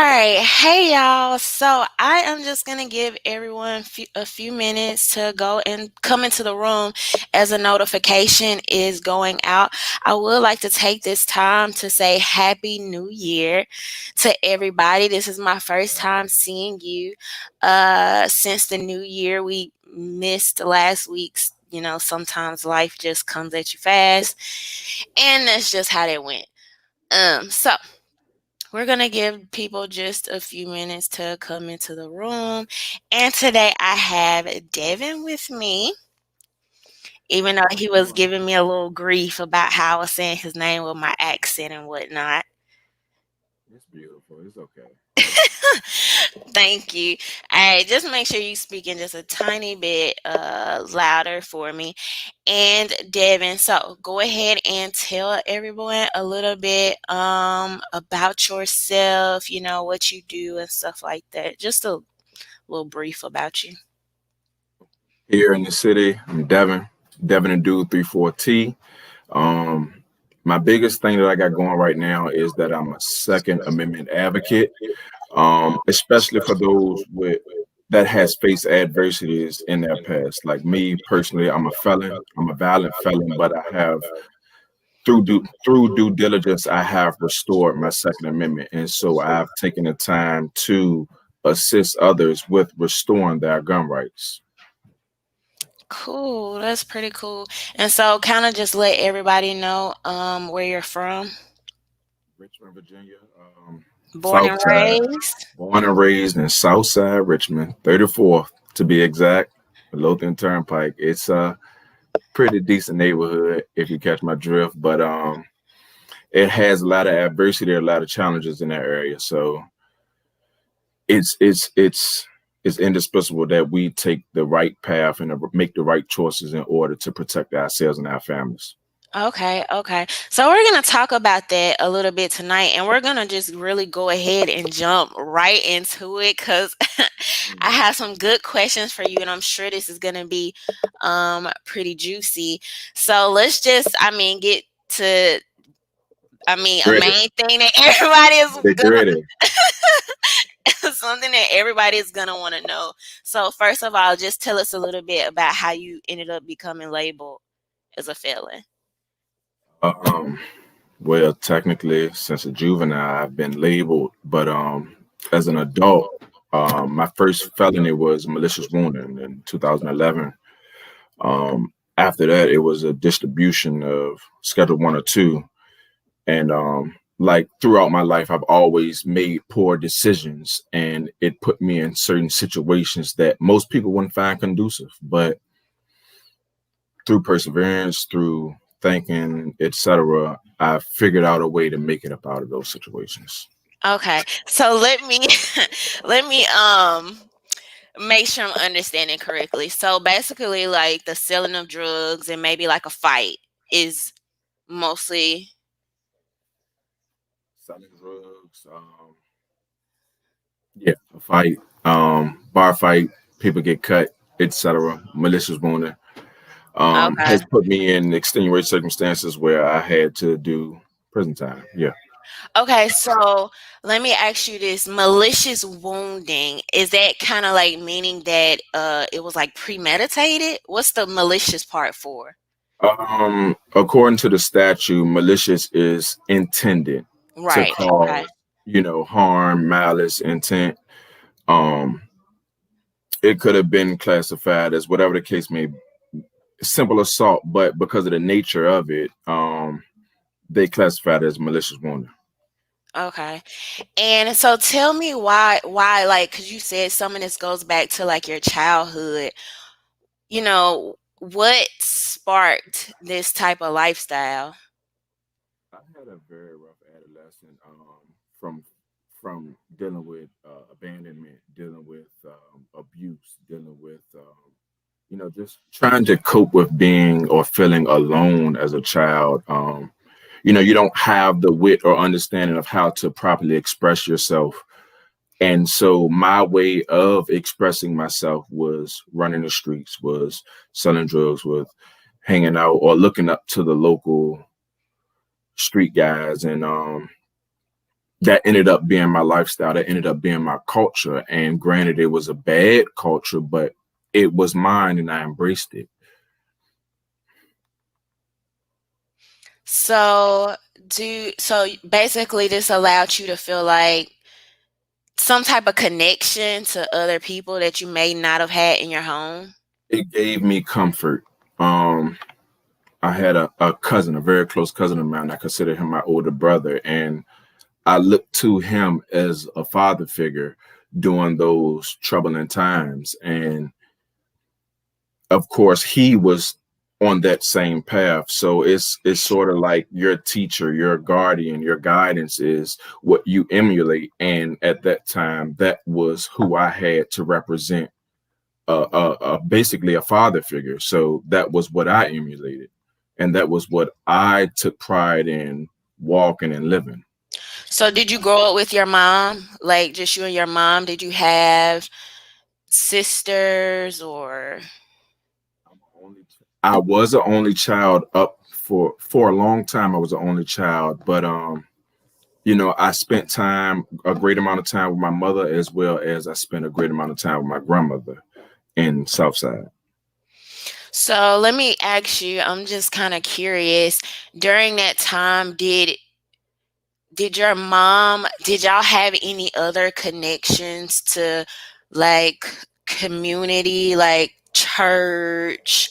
right. Hey, y'all. So I am just going to give everyone a few minutes to go and come into the room as a notification is going out. I would like to take this time to say Happy New Year to everybody. This is my first time seeing you since the new year. We missed last week's. Sometimes life just comes at you fast, and that's just how that went. So we're going to give people just a few minutes to come into the room. And today I have Devin with me, even though he was giving me a little grief about how I was saying his name with my accent and whatnot. It's beautiful. It's okay. Thank you. All right, just make sure you speaking just a tiny bit louder for me. And Devin, so go ahead and tell everyone a little bit about yourself, what you do and stuff like that. Just a little brief about you. Here in the city, I'm Devin and Dude 34T. Um, my biggest thing that I got going right now is that I'm a Second Amendment advocate, especially for those with that has faced adversities in their past. Like me personally, I'm a felon. I'm a violent felon, but I have through due diligence, I have restored my Second Amendment, and so I've taken the time to assist others with restoring their gun rights. Cool. That's pretty cool. And so kind of just let everybody know where you're from. Richmond, Virginia, Born South and Side, raised. born and raised in South Side Richmond, 34th to be exact, Lothian Turnpike. It's a pretty decent neighborhood if you catch my drift, but it has a lot of adversity, a lot of challenges in that area. So it's indispensable that we take the right path and make the right choices in order to protect ourselves and our families. Okay, okay. So we're going to talk about that a little bit tonight, and we're going to just really go ahead and jump right into it because I Mhm. have some good questions for you, and I'm sure this is going to be pretty juicy. So let's just, get to, a Ready? main thing that everybody is Get ready. something that everybody is going to want to know. So first of all, just tell us a little bit about how you ended up becoming labeled as a felon. Um, well, technically, since a juvenile, I've been labeled, but as an adult, my first felony was malicious wounding in 2011. After that, it was a distribution of Schedule One or Two, and like throughout my life, I've always made poor decisions, and it put me in certain situations that most people wouldn't find conducive. But through perseverance, through thinking, etc., I figured out a way to make it up out of those situations. Okay. So let me let me make sure I'm understanding correctly. So basically like the selling of drugs and maybe like a fight is mostly Selling drugs, yeah, a fight, bar fight, people get cut, etc., malicious wounding, okay. has put me in extenuating circumstances where I had to do prison time. Yeah. Okay, so let me ask you this. Malicious wounding, is that kind of like meaning that it was like premeditated? What's the malicious part for? According to the statute, malicious is intended to Right. Okay. cause, harm, malice, intent. Um, it could have been classified as whatever the case may be, simple assault, but because of the nature of it, they classified it as malicious wounding. Okay. And so tell me why like cuz you said some of this goes back to like your childhood. What sparked this type of lifestyle? I had a very rough adolescent, from dealing with abandonment, dealing with abuse, dealing with just trying to cope with being or feeling alone as a child. You don't have the wit or understanding of how to properly express yourself. And so my way of expressing myself was running the streets, was selling drugs, with hanging out or looking up to the local street guys and that ended up being my lifestyle. That ended up being my culture. And granted, it was a bad culture, but it was mine, and I embraced it. So basically this allowed you to feel like some type of connection to other people that you may not have had in your home. It gave me comfort. Um, I had a cousin, a very close cousin of mine. I consider him my older brother, and I looked to him as a father figure during those troubling times. And of course, he was on that same path. So it's sort of like your teacher, your guardian, your guidance is what you emulate. And at that time, that was who I had to represent, basically a father figure. So that was what I emulated, and that was what I took pride in walking and living. So did you grow up with your mom? Like just you and your mom? Did you have sisters or I was an only child up for a long time. I was the only child, but I spent a great amount of time with my mother, as well as I spent a great amount of time with my grandmother in Southside. so let me ask you, I'm just kind of curious. During that time, did y'all have any other connections to like community, like church,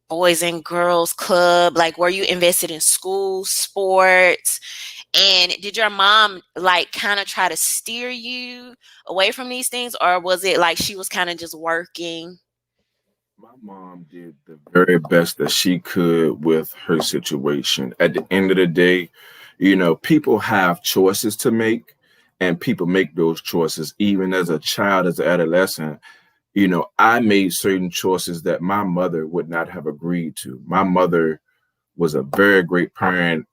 boys and girls club? Like were you invested in school, sports? And did your mom like kind of try to steer you away from these things, or was it like she was kind of just working? My mom did the very best that she could with her situation. At the end of the day, people have choices to make, and people make those choices. Even as a child, as an adolescent, I made certain choices that my mother would not have agreed to. My mother was a very great parent,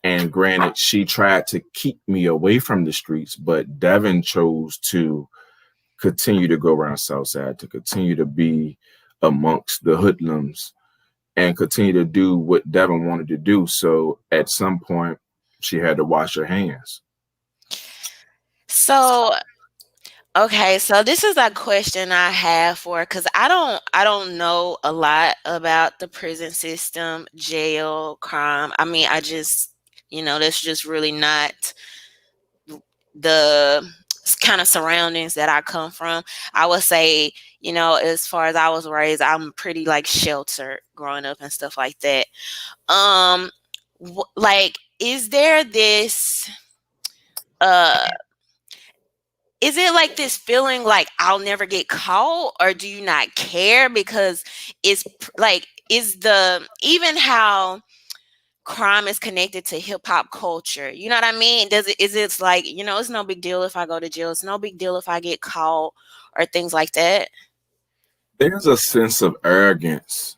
and granted, she tried to keep me away from the streets, but Devin chose to continue to go around Southside, to continue to be amongst the hoodlums, and continue to do what Devin wanted to do. So at some point, she had to wash her hands. So okay, so this is a question I have for because I don't know a lot about the prison system, jail, crime. I mean, I just that's just really not the kind of surroundings that I come from. I would say, as far as I was raised, I'm pretty like sheltered growing up and stuff like that. Um, like, is there this uh is it like this feeling like I'll never get caught, or do you not care because like is the even how crime is connected to hip hop culture? You know what I mean? Does it is it's like, it's no big deal if I go to jail. It's no big deal if I get caught or things like that. There's a sense of arrogance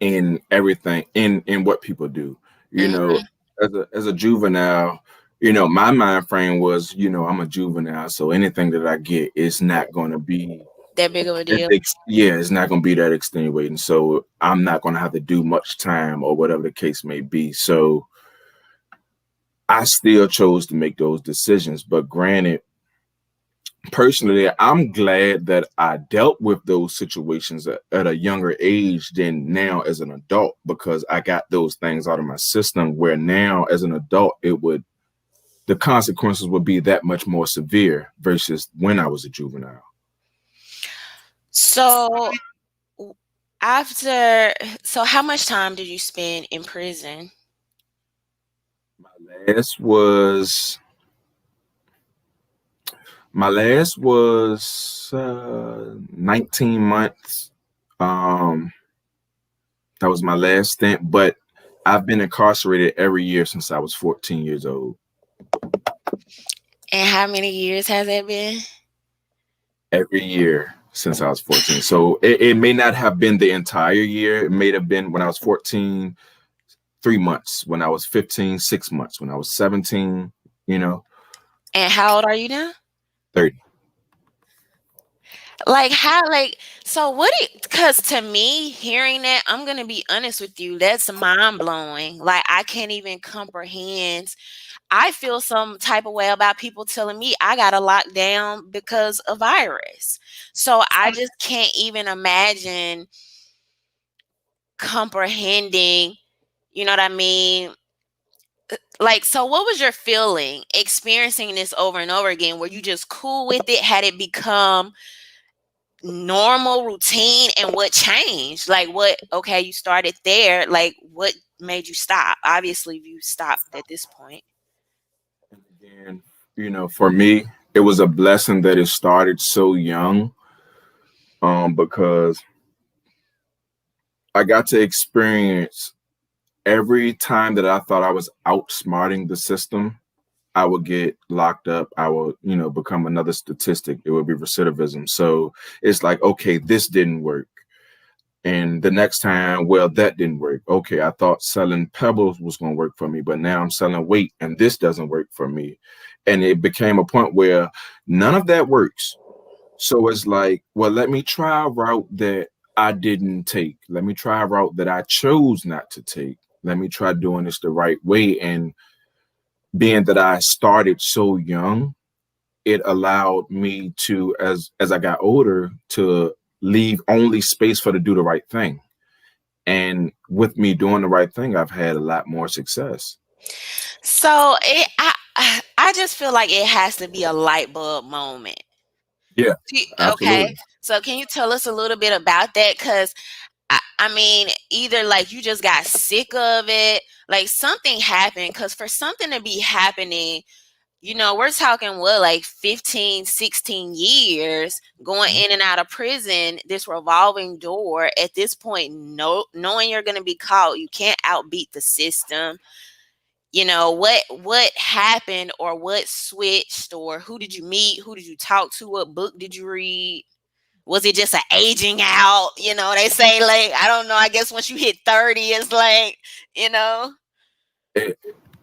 in everything, in what people do. You know, Hmm. as a juvenile, my mind frame was, I'm a juvenile, so anything that I get is not going to be That big of a deal. yeah, it's not going to be that extenuating. So I'm not going to have to do much time or whatever the case may be. So I still chose to make those decisions. But granted, personally, I'm glad that I dealt with those situations at a younger age than now as an adult, because I got those things out of my system, where now as an adult, the consequences would be that much more severe versus when I was a juvenile. So w- after so how much time did you spend in prison? My last was my last was 19 months. Um, that was my last stint, but I've been incarcerated every year since I was 14 years old. And how many years has that been? Every year since I was 14. So it may not have been the entire year. It may have been when I was 14, 3 months, when I was 15, 6 months, when I was 17, you know, And how old are you now? 30. Like how like so what it cuz to me hearing that, I'm going to be honest with you, that's mind blowing. Like I can't even comprehend. I feel some type of way about people telling me I got to lock down because of virus. So I just can't even imagine comprehending, you know what I mean? Like, so what was your feeling experiencing this over and over again? Were you just cool with it? Had it become normal routine, and what changed? Like what, okay, you started there, like what made you stop? Obviously you stopped at this point. And again, for me, it was a blessing that it started so young, because I got to experience every time that I thought I was outsmarting the system, I would get locked up. I would, become another statistic. It would be recidivism. So it's like, okay, this didn't work. And the next time, well, that didn't work. Okay, I thought selling pebbles was going to work for me, but now I'm selling weight and this doesn't work for me. And it became a point where none of that works. So it's like, well, let me try a route that I didn't take. Let me try a route that I chose not to take. Let me try doing this the right way. And being that I started so young, it allowed me to, as I got older, to leave only space for to do the right thing. And with me doing the right thing, I've had a lot more success. So I just feel like it has to be a light bulb moment. Yeah, Okay. absolutely. So can you tell us a little bit about that? Because I mean, either like you just got sick of it, like something happened. Because for something to be happening, we're talking what, like 15, 16 years going Mhm. in and out of prison, this revolving door. At this point, no, knowing you're going to be caught, you can't outbeat the system. What happened, or what switched, or who did you meet, who did you talk to, what book did you read? Was it just an aging out? They say, like, I don't know, I guess once you hit 30, it's like, you know. It,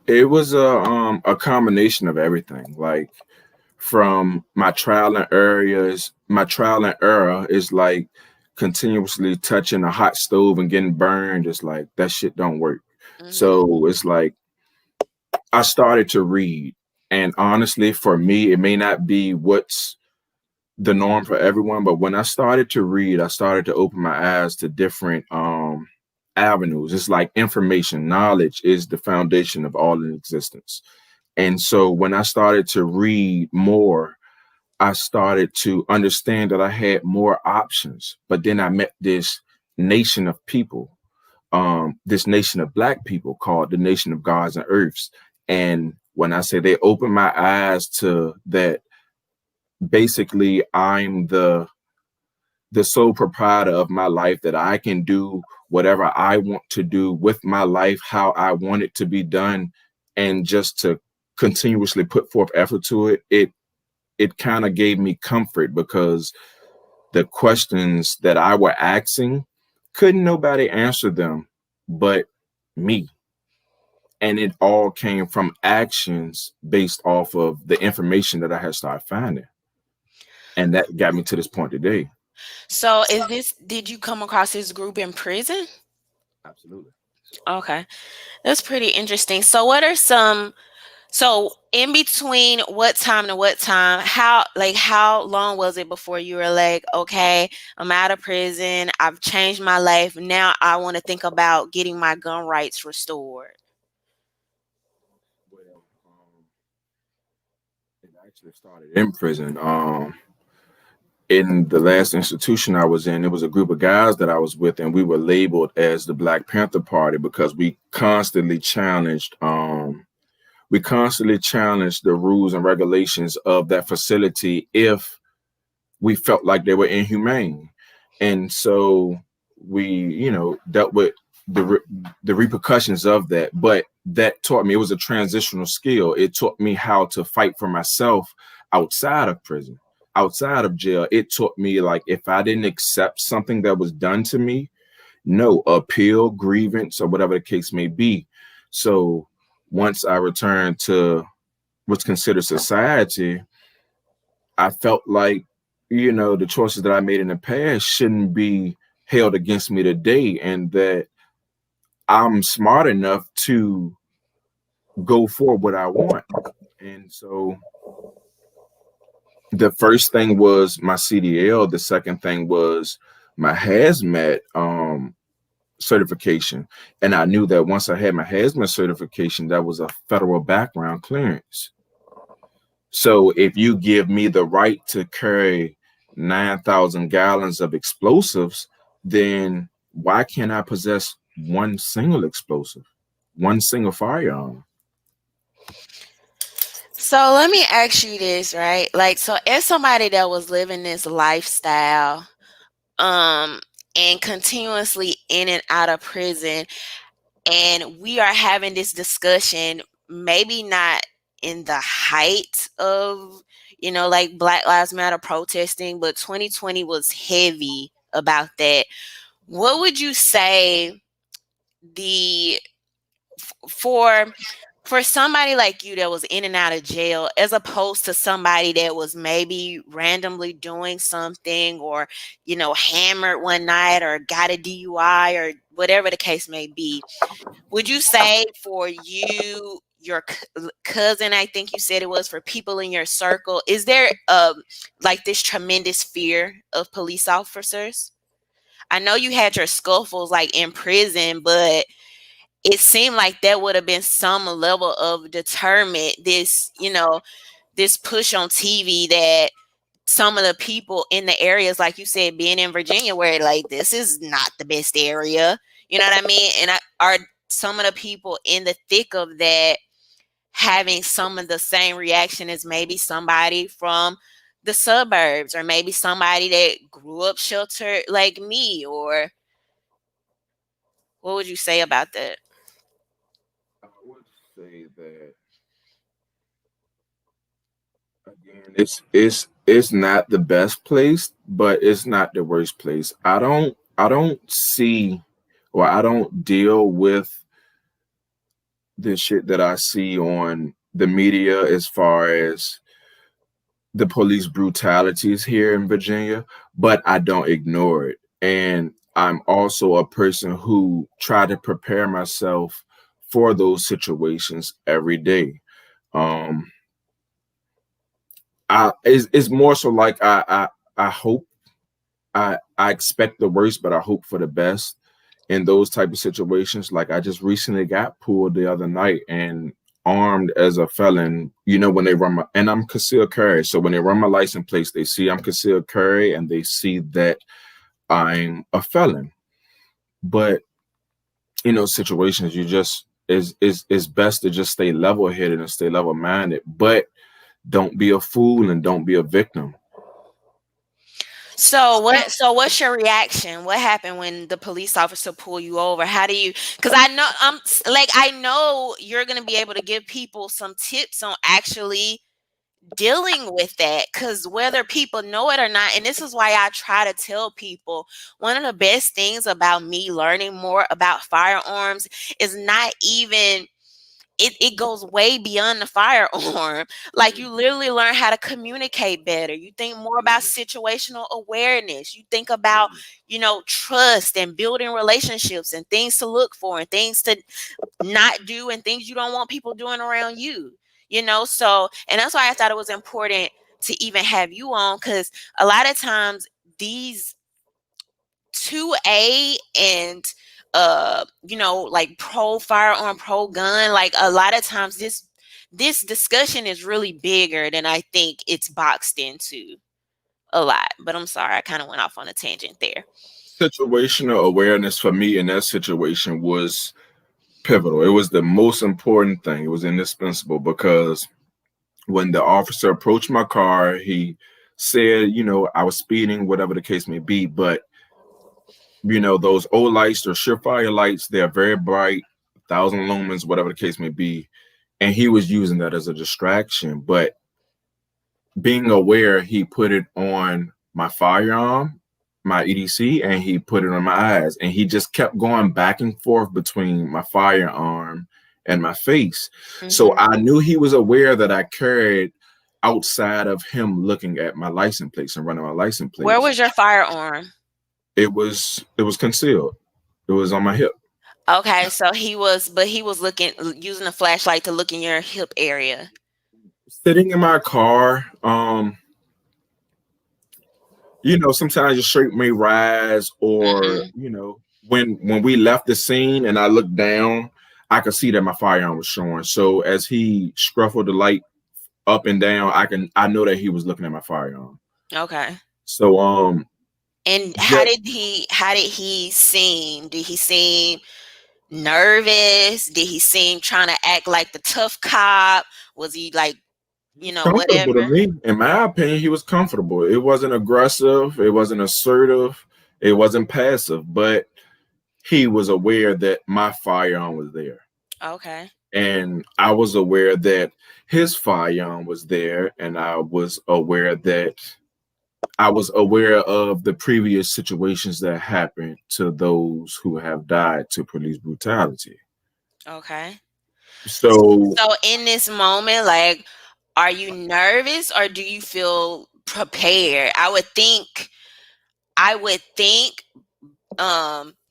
it was a combination of everything. Like from my trial and error is like continuously touching a hot stove and getting burned. It's like that shit don't work. Hmm. So it's like I started to read. And honestly, for me, it may not be what's the norm for everyone, but when I started to read, I started to open my eyes to different avenues. It's like information, knowledge is the foundation of all in existence. And so when I started to read more, I started to understand that I had more options. But then I met this nation of people, this nation of Black people called the Nation of Gods and Earths. And when I say they opened my eyes to that, basically I'm the sole proprietor of my life, that I can do whatever I want to do with my life, how I want it to be done, and just to continuously put forth effort to it. It kind of gave me comfort because the questions that I were asking, couldn't nobody answer them but me. And it all came from actions based off of the information that I had started finding. And that got me to this point today. So did you come across this group in prison? Absolutely. Okay. That's pretty interesting. So what are some so in between what time to what time, how long was it before you were like, okay, I'm out of prison, I've changed my life, now I want to think about getting my gun rights restored? Well, it actually started in prison. In the last institution I was in, it was a group of guys that I was with, and we were labeled as the Black Panther Party because we constantly challenged the rules and regulations of that facility if we felt like they were inhumane. And so we, dealt with the the repercussions of that. But that taught me, it was a transitional skill. It taught me how to fight for myself outside of prison, outside of jail. It taught me, like, if I didn't accept something that was done to me, no appeal, grievance, or whatever the case may be. So once I returned to what's considered society, I felt like the choices that I made in the past shouldn't be held against me today, and that I'm smart enough to go for what I want. And so the first thing was my CDL. The second thing was my hazmat certification. And I knew that once I had my hazmat certification, that was a federal background clearance. So if you give me the right to carry 9,000 gallons of explosives, then why can't I possess one single explosive, one single firearm? So let me ask you this, right? Like, so as somebody that was living this lifestyle, um, and continuously in and out of prison, and we are having this discussion, maybe not in the height of, like Black Lives Matter protesting, but 2020 was heavy about that. What would you say the for for somebody like you that was in and out of jail, as opposed to somebody that was maybe randomly doing something, or hammered one night, or got a DUI, or whatever the case may be, would you say for you, your cousin, I think you said it was, for people in your circle, is there like this tremendous fear of police officers? I know you had your scuffles like in prison, but it seemed like there would have been some level of deterrent. This push on TV that some of the people in the areas, like you said, being in Virginia, where like this is not the best area, you know what I mean? And are some of the people in the thick of that having some of the same reaction as maybe somebody from the suburbs, or maybe somebody that grew up sheltered like me? Or what would you say about that? I would say that again, it's not the best place, but it's not the worst place. I don't see, or I don't deal with the shit that I see on the media as far as the police brutalities here in Virginia, but I don't ignore it. And I'm also a person who try to prepare myself for those situations every day. Um, it's more so like I hope, I expect the worst, but I hope for the best in those type of situations. Like I just recently got pulled the other night and armed as a felon. When they run my, and I'm concealed carry. So when they run my license plates, they see I'm concealed carry and they see that I'm a felon. But situations, you just is best to just stay level headed and stay level minded. But don't be a fool and don't be a victim. So what's your reaction? What happened when the police officer pull you over? How do you, because I know I know you're gonna be able to give people some tips on actually dealing with that, because whether people know it or not, and this is why I try to tell people, one of the best things about me learning more about firearms is not even, it goes way beyond the firearm. Like, you literally learn how to communicate better. You think more about situational awareness. You think about, trust and building relationships and things to look for and things to not do and things you don't want people doing around you. So, and that's why I thought it was important to even have you on, because a lot of times these 2A and like pro firearm, pro gun, like a lot of times this discussion is really bigger than I think it's boxed into a lot. But I'm sorry, I kind of went off on a tangent there. Situational awareness for me in that situation was pivotal. It was the most important thing. It was indispensable because when the officer approached my car, he said, I was speeding, whatever the case may be. But, those old lights, or surefire lights, they're very bright, 1,000 lumens, whatever the case may be. And he was using that as a distraction. But being aware, he put it on my firearm, my EDC, and he put it on my eyes. And he just kept going back and forth between my firearm and my face. So Mm-hmm. I knew he was aware that I carried outside of him looking at my license plates and running my license Where plates. was your firearm? It was concealed. It was on my hip. Okay, so he was looking, using a flashlight to look in your hip area. Sitting in my car, sometimes your shirt may rise, or Hmm. when we left the scene and I looked down, I could see that my firearm was showing. So as he scruffled the light up and down, I know that he was looking at my firearm. Okay. So And just how did he seem? Did he seem nervous? Did he seem trying to act like the tough cop? Was he like, comfortable to whatever? me. In my opinion, he was comfortable. It wasn't aggressive, it wasn't assertive, it wasn't passive, but he was aware that my firearm was there. Okay. And I was aware that his firearm was there, and I was aware of the previous situations that happened to those who have died to police brutality. Okay. So So in this moment, like, are you nervous or do you feel prepared? I would think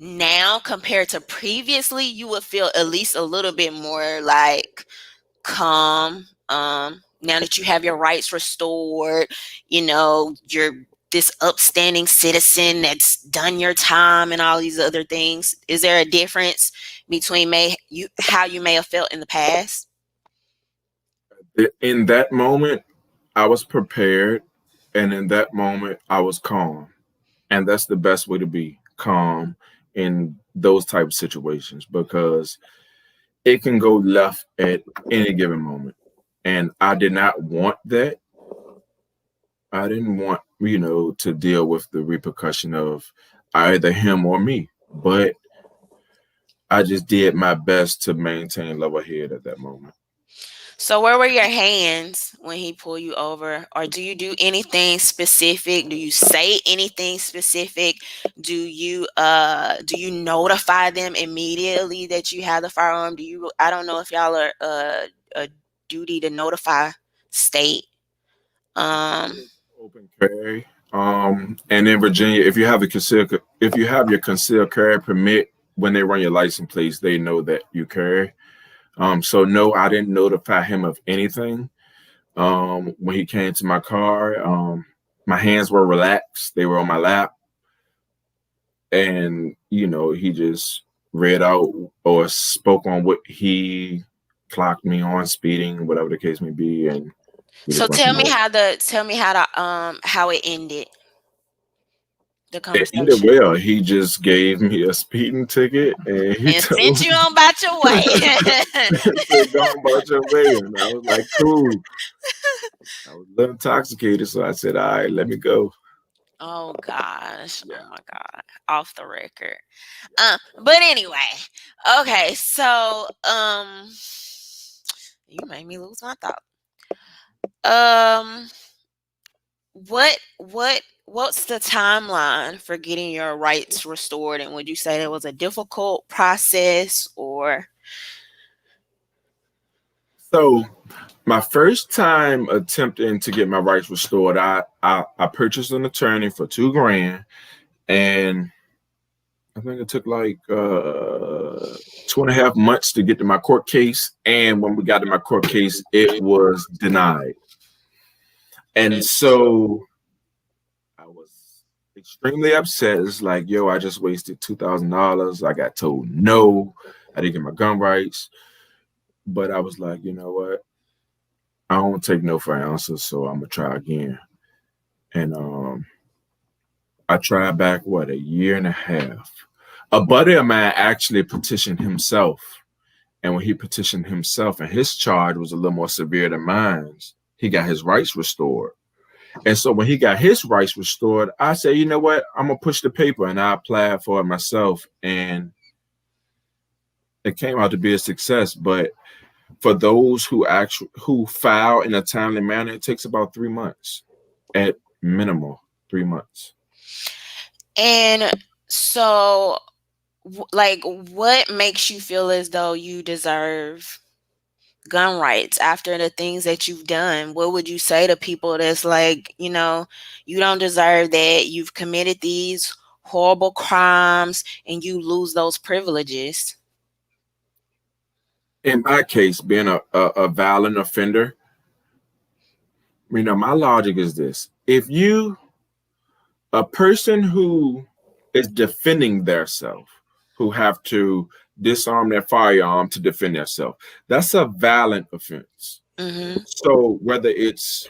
now compared to previously, you would feel at least a little bit more like calm. Now that you have your rights restored, you're this upstanding citizen that's done your time and all these other things. Is there a difference between how you may have felt in the past? in that moment, I was prepared, and in that moment, I was calm. And that's the best way to be calm in those type of situations, because it can go left at any given moment. And I did not want that. I didn't want, to deal with the repercussion of either him or me. But I just did my best to maintain level head at that moment. So where were your hands when he pulled you over? Or do you do anything specific? Do you say anything specific? Do you notify them immediately that you have the firearm? I don't know if y'all are a duty to notify state. Um Open carry. And in Virginia, if you have your concealed carry permit, when they run your license plates, they know that you carry. So no, I didn't notify him of anything. When he came to my car, my hands were relaxed; they were on my lap, and he just read out or spoke on what he clocked me on, speeding, whatever the case may be, and we so just went from there. tell me how it ended, the It ended conversation. well. He just gave me a speeding ticket, and he And sent told you me on about your way. to go about your way, and I was like, "Cool." I was a little intoxicated, so I said, "All right, let me go." Oh gosh. Yeah. Oh my god. Off the record. But anyway. Okay, so you made me lose my thought. Um what's the timeline for getting your rights restored, and would you say it was a difficult process or So my first time attempting to get my rights restored, I purchased an attorney for 2 grand, and I think it took like 2.5 months to get to my court case. And when we got to my court case, it was denied. And so I was extremely upset. It's like, yo, I just wasted $2,000. I got told no. I didn't get my gun rights. But I was like, you know what? I don't take no for answers, so I'm gonna try again. And I tried back what, a year and a half. A buddy of mine actually petitioned himself, and when he petitioned himself, and his charge was a little more severe than mine, he got his rights restored. And so when he got his rights restored, I said, you know what? I'm gonna push the paper, and I applied for it myself, and it came out to be a success. But for those who file in a timely manner, it takes about 3 months at minimal. 3 months. and so like what makes you feel as though you deserve gun rights after the things that you've done? What would you say to people that's like, you don't deserve that. You've committed these horrible crimes and you lose those privileges? In my case, being a violent offender, my logic is this: if you a person who is defending their self, who have to disarm their firearm to defend themselves, that's a violent offense. Mm-hmm. So whether it's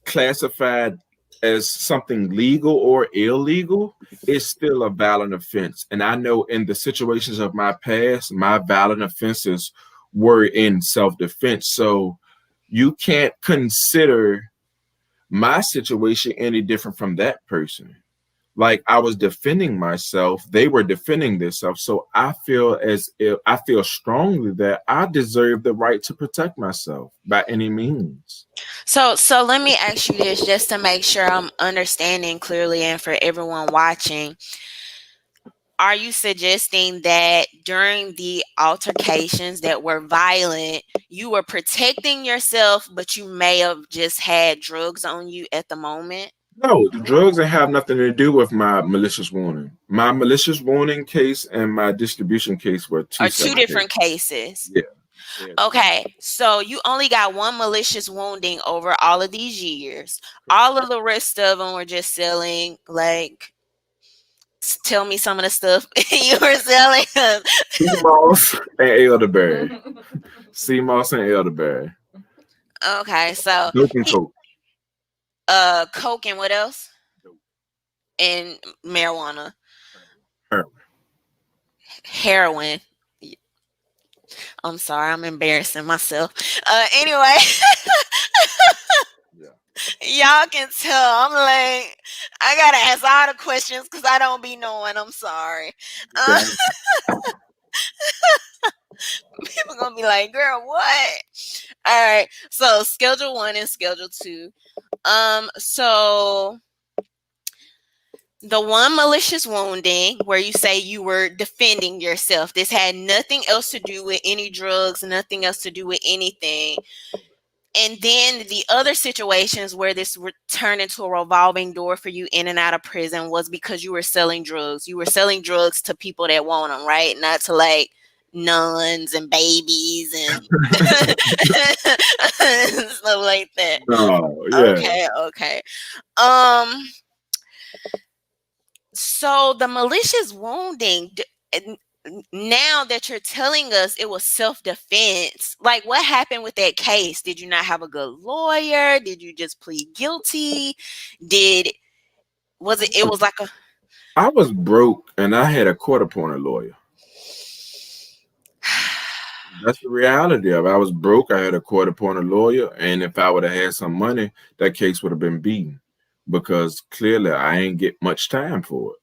classified as something legal or illegal, it's still a violent offense. And I know in the situations of my past, my violent offenses were in self-defense. So you can't consider my situation any different from that person. Like, I was defending myself, they were defending themselves. So I feel as if I feel strongly that I deserve the right to protect myself by any means. So let me ask you this just to make sure I'm understanding clearly and for everyone watching. Are you suggesting that during the altercations that were violent, you were protecting yourself, but you may have just had drugs on you at the moment? No, the drugs ain't have nothing to do with my malicious warning. My malicious warning case and my distribution case were two Or two separate cases. different cases? Yeah. Yeah. Okay, so you only got one malicious wounding over all of these years. All of the rest of them were just selling, like, tell me some of the stuff you were selling. Sea moss and elderberry. Sea moss and elderberry. Okay, so Dope and he, coke. coke and what else? Dope. And marijuana, Heroin. heroin. I'm sorry, I'm embarrassing myself. Anyway, Yeah. y'all can tell I'm like, I gotta ask all the questions because I don't be knowing. I'm sorry. Uh, Okay. people gonna be like, girl, what? All right. So schedule 1 and schedule 2. So the one malicious wounding where you say you were defending yourself, this had nothing else to do with any drugs, nothing else to do with anything. And then the other situations where this turned into a revolving door for you in and out of prison was because you were selling drugs. You were selling drugs to people that want them, right? Not to like nuns and babies and stuff like that. No, yeah. Okay, okay. Um, so the malicious wounding, now that you're telling us it was self-defense, like what happened with that case? Did you not have a good lawyer? Did you just plead guilty? Did was it was like a I was broke and I had a court appointed lawyer. That's the reality of it. I was broke. I had a court appointed lawyer. And if I would have had some money, that case would have been beaten because clearly I ain't get much time for it.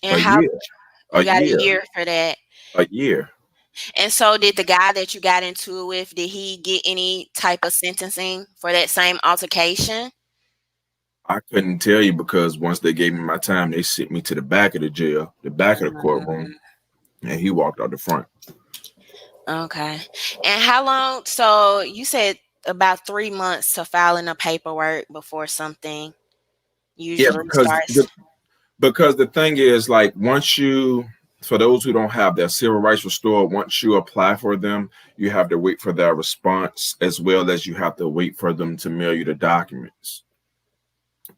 and A how year. A you got a year. year for that? A year. And so did the guy that you got into it with, did he get any type of sentencing for that same altercation? I couldn't tell you because once they gave me my time, they sent me to the back of the jail, the back of the courtroom, and he walked out the front. Okay. And how long? So you said about 3 months to filing the paperwork before something Yeah, usually starts. because the thing is, like, once you, for those who don't have their civil rights restored, once you apply for them, you have to wait for their response as well as you have to wait for them to mail you the documents.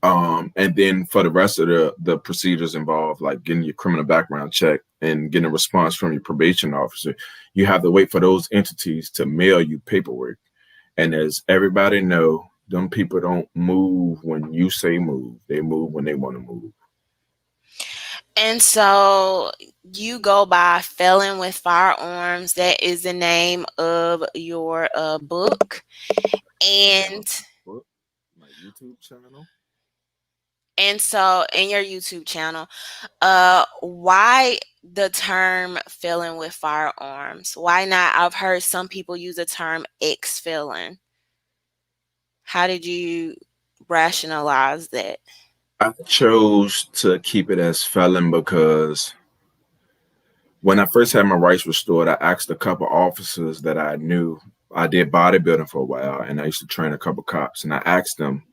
And then for the rest of the procedures involved, like getting your criminal background check and getting a response from your probation officer, you have to wait for those entities to mail you paperwork. And as everybody know, them people don't move when you say move. They move when they want to move. And so you go by Felon with Firearms. That is the name of your book. And My YouTube channel. and so in your YouTube channel, why the term felon with firearms? Why not? I've heard some people use the term ex-felon. How did you rationalize that? I chose to keep it as felon because When I first had my rights restored, I asked a couple officers that I knew. I did bodybuilding for a while, and I used to train a couple cops. And I asked them,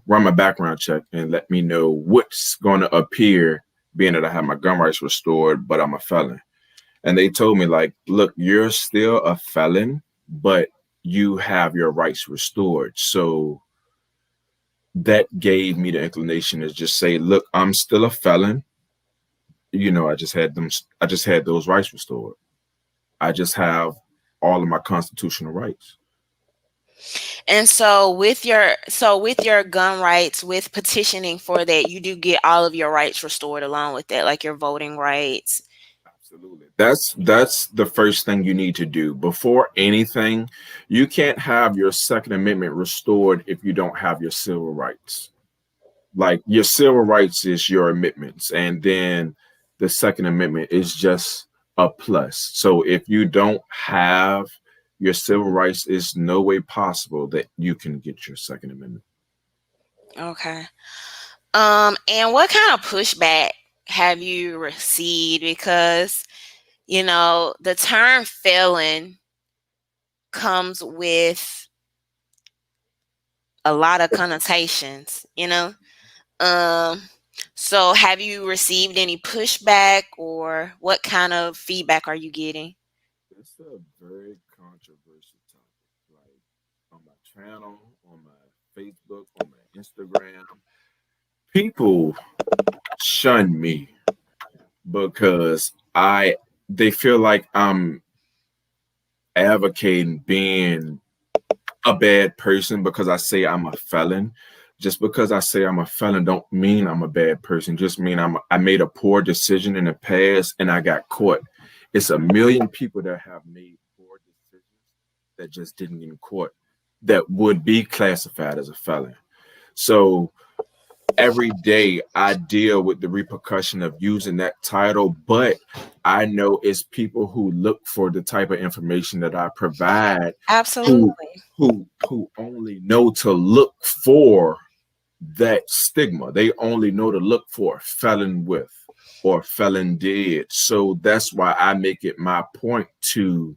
run my background check and let me know what's going to appear, being that I have my gun rights restored, but I'm a felon. And they told me, like, look, you're still a felon, but you have your rights restored. So that gave me the inclination to just say, look, I'm still a felon. I just had those rights restored. I just have all of my constitutional rights. And so with your gun rights, with petitioning for that, you do get all of your rights restored along with that, like your voting rights. Absolutely. That's the first thing you need to do. Before anything, you can't have your Second Amendment restored if you don't have your civil rights. Like your civil rights is your amendments, and then the Second Amendment is just a plus. So if you don't have your civil rights, it's no way possible that you can get your Second Amendment. Okay. And what kind of pushback have you received? Because, the term felon comes with a lot of connotations. Um, so have you received any pushback, or what kind of feedback are you getting? It's a very controversial topic. Like on my channel, on my Facebook, on my Instagram, people shun me because I they feel like I'm advocating being a bad person because I say I'm a felon. Just because I say I'm a felon don't mean I'm a bad person. Just mean I made a poor decision in the past and I got caught. It's a million people that have made poor decisions that just didn't get caught that would be classified as a felon. So every day I deal with the repercussion of using that title, but I know it's people who look for the type of information that I provide who Absolutely. who only know to look for that stigma. They only know to look for felon with or felon did. So that's why I make it my point to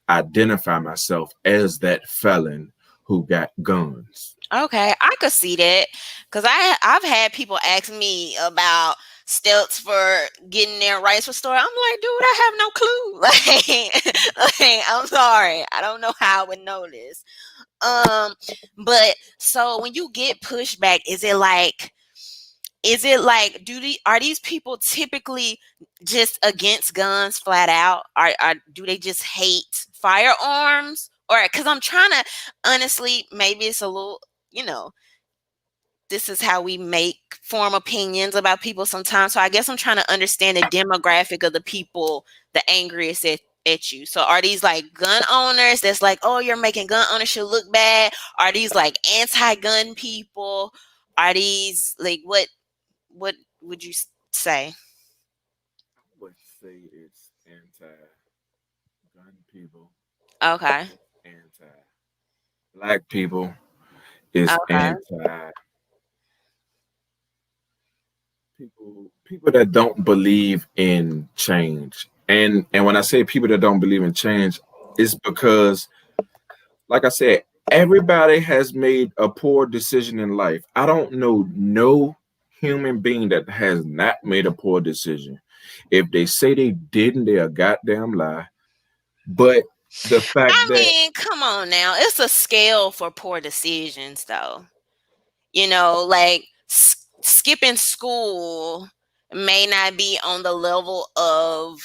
identify myself as that felon who got guns. Okay, I could see that because I've had people ask me about stilts for getting their rights restored. I'm like, dude, I have no clue. Like, I'm sorry, I don't know how I would know this. Um, but so when you get pushback, is it like are these people typically just against guns flat out? Are do they just hate firearms? Or because I'm trying to honestly, maybe it's a little, you know, this is how we make form opinions about people sometimes. So I guess I'm trying to understand the demographic of the people the angriest at you. So are these like gun owners that's like, oh, you're making gun ownership look bad? Are these like anti-gun people? Are these like what would you say? I would say it's anti-gun people, Okay. anti-black people, it's Okay. anti people that don't believe in change. And when I say people that don't believe in change, it's because, like I said, everybody has made a poor decision in life. I don't know no human being that has not made a poor decision. If they say they didn't, they a goddamn lie. But the fact I that mean, come on now. It's a scale for poor decisions though. Like skipping school may not be on the level of,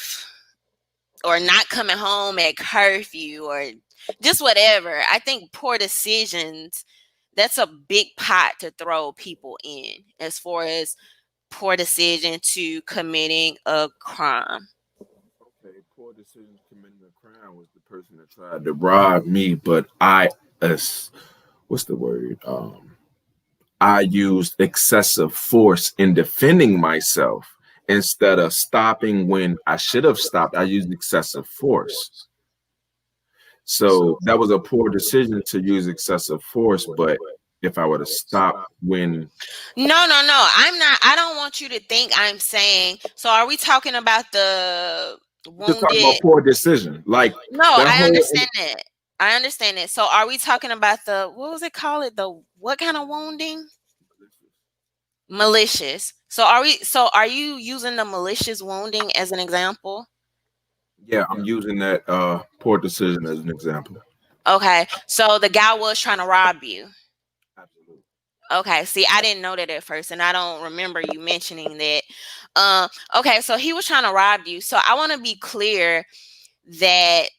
or not coming home at curfew, or just whatever. I think poor decisions, that's a big pot to throw people in as far as poor decision to committing a crime. okay, poor decisions committing a crime was the person that tried to rob me, but as what's the word? I used excessive force in defending myself instead of stopping when I should have stopped. I used excessive force. So that was a poor decision to use excessive force. But if I would have stopped when No, no, no. I don't want you to think I'm saying. So are we talking about Just talking about wounded. poor decision. Like No, that I whole understand that. I understand it. So are we talking about the, what was it called? The what kind of wounding? Malicious. So are you using the malicious wounding as an example? yeah, I'm using that poor decision as an example. Okay. So the guy was trying to rob you. Absolutely. Okay. See, I didn't know that at first, and I don't remember you mentioning that. Okay, so he was trying to rob you. So I want to be clear that,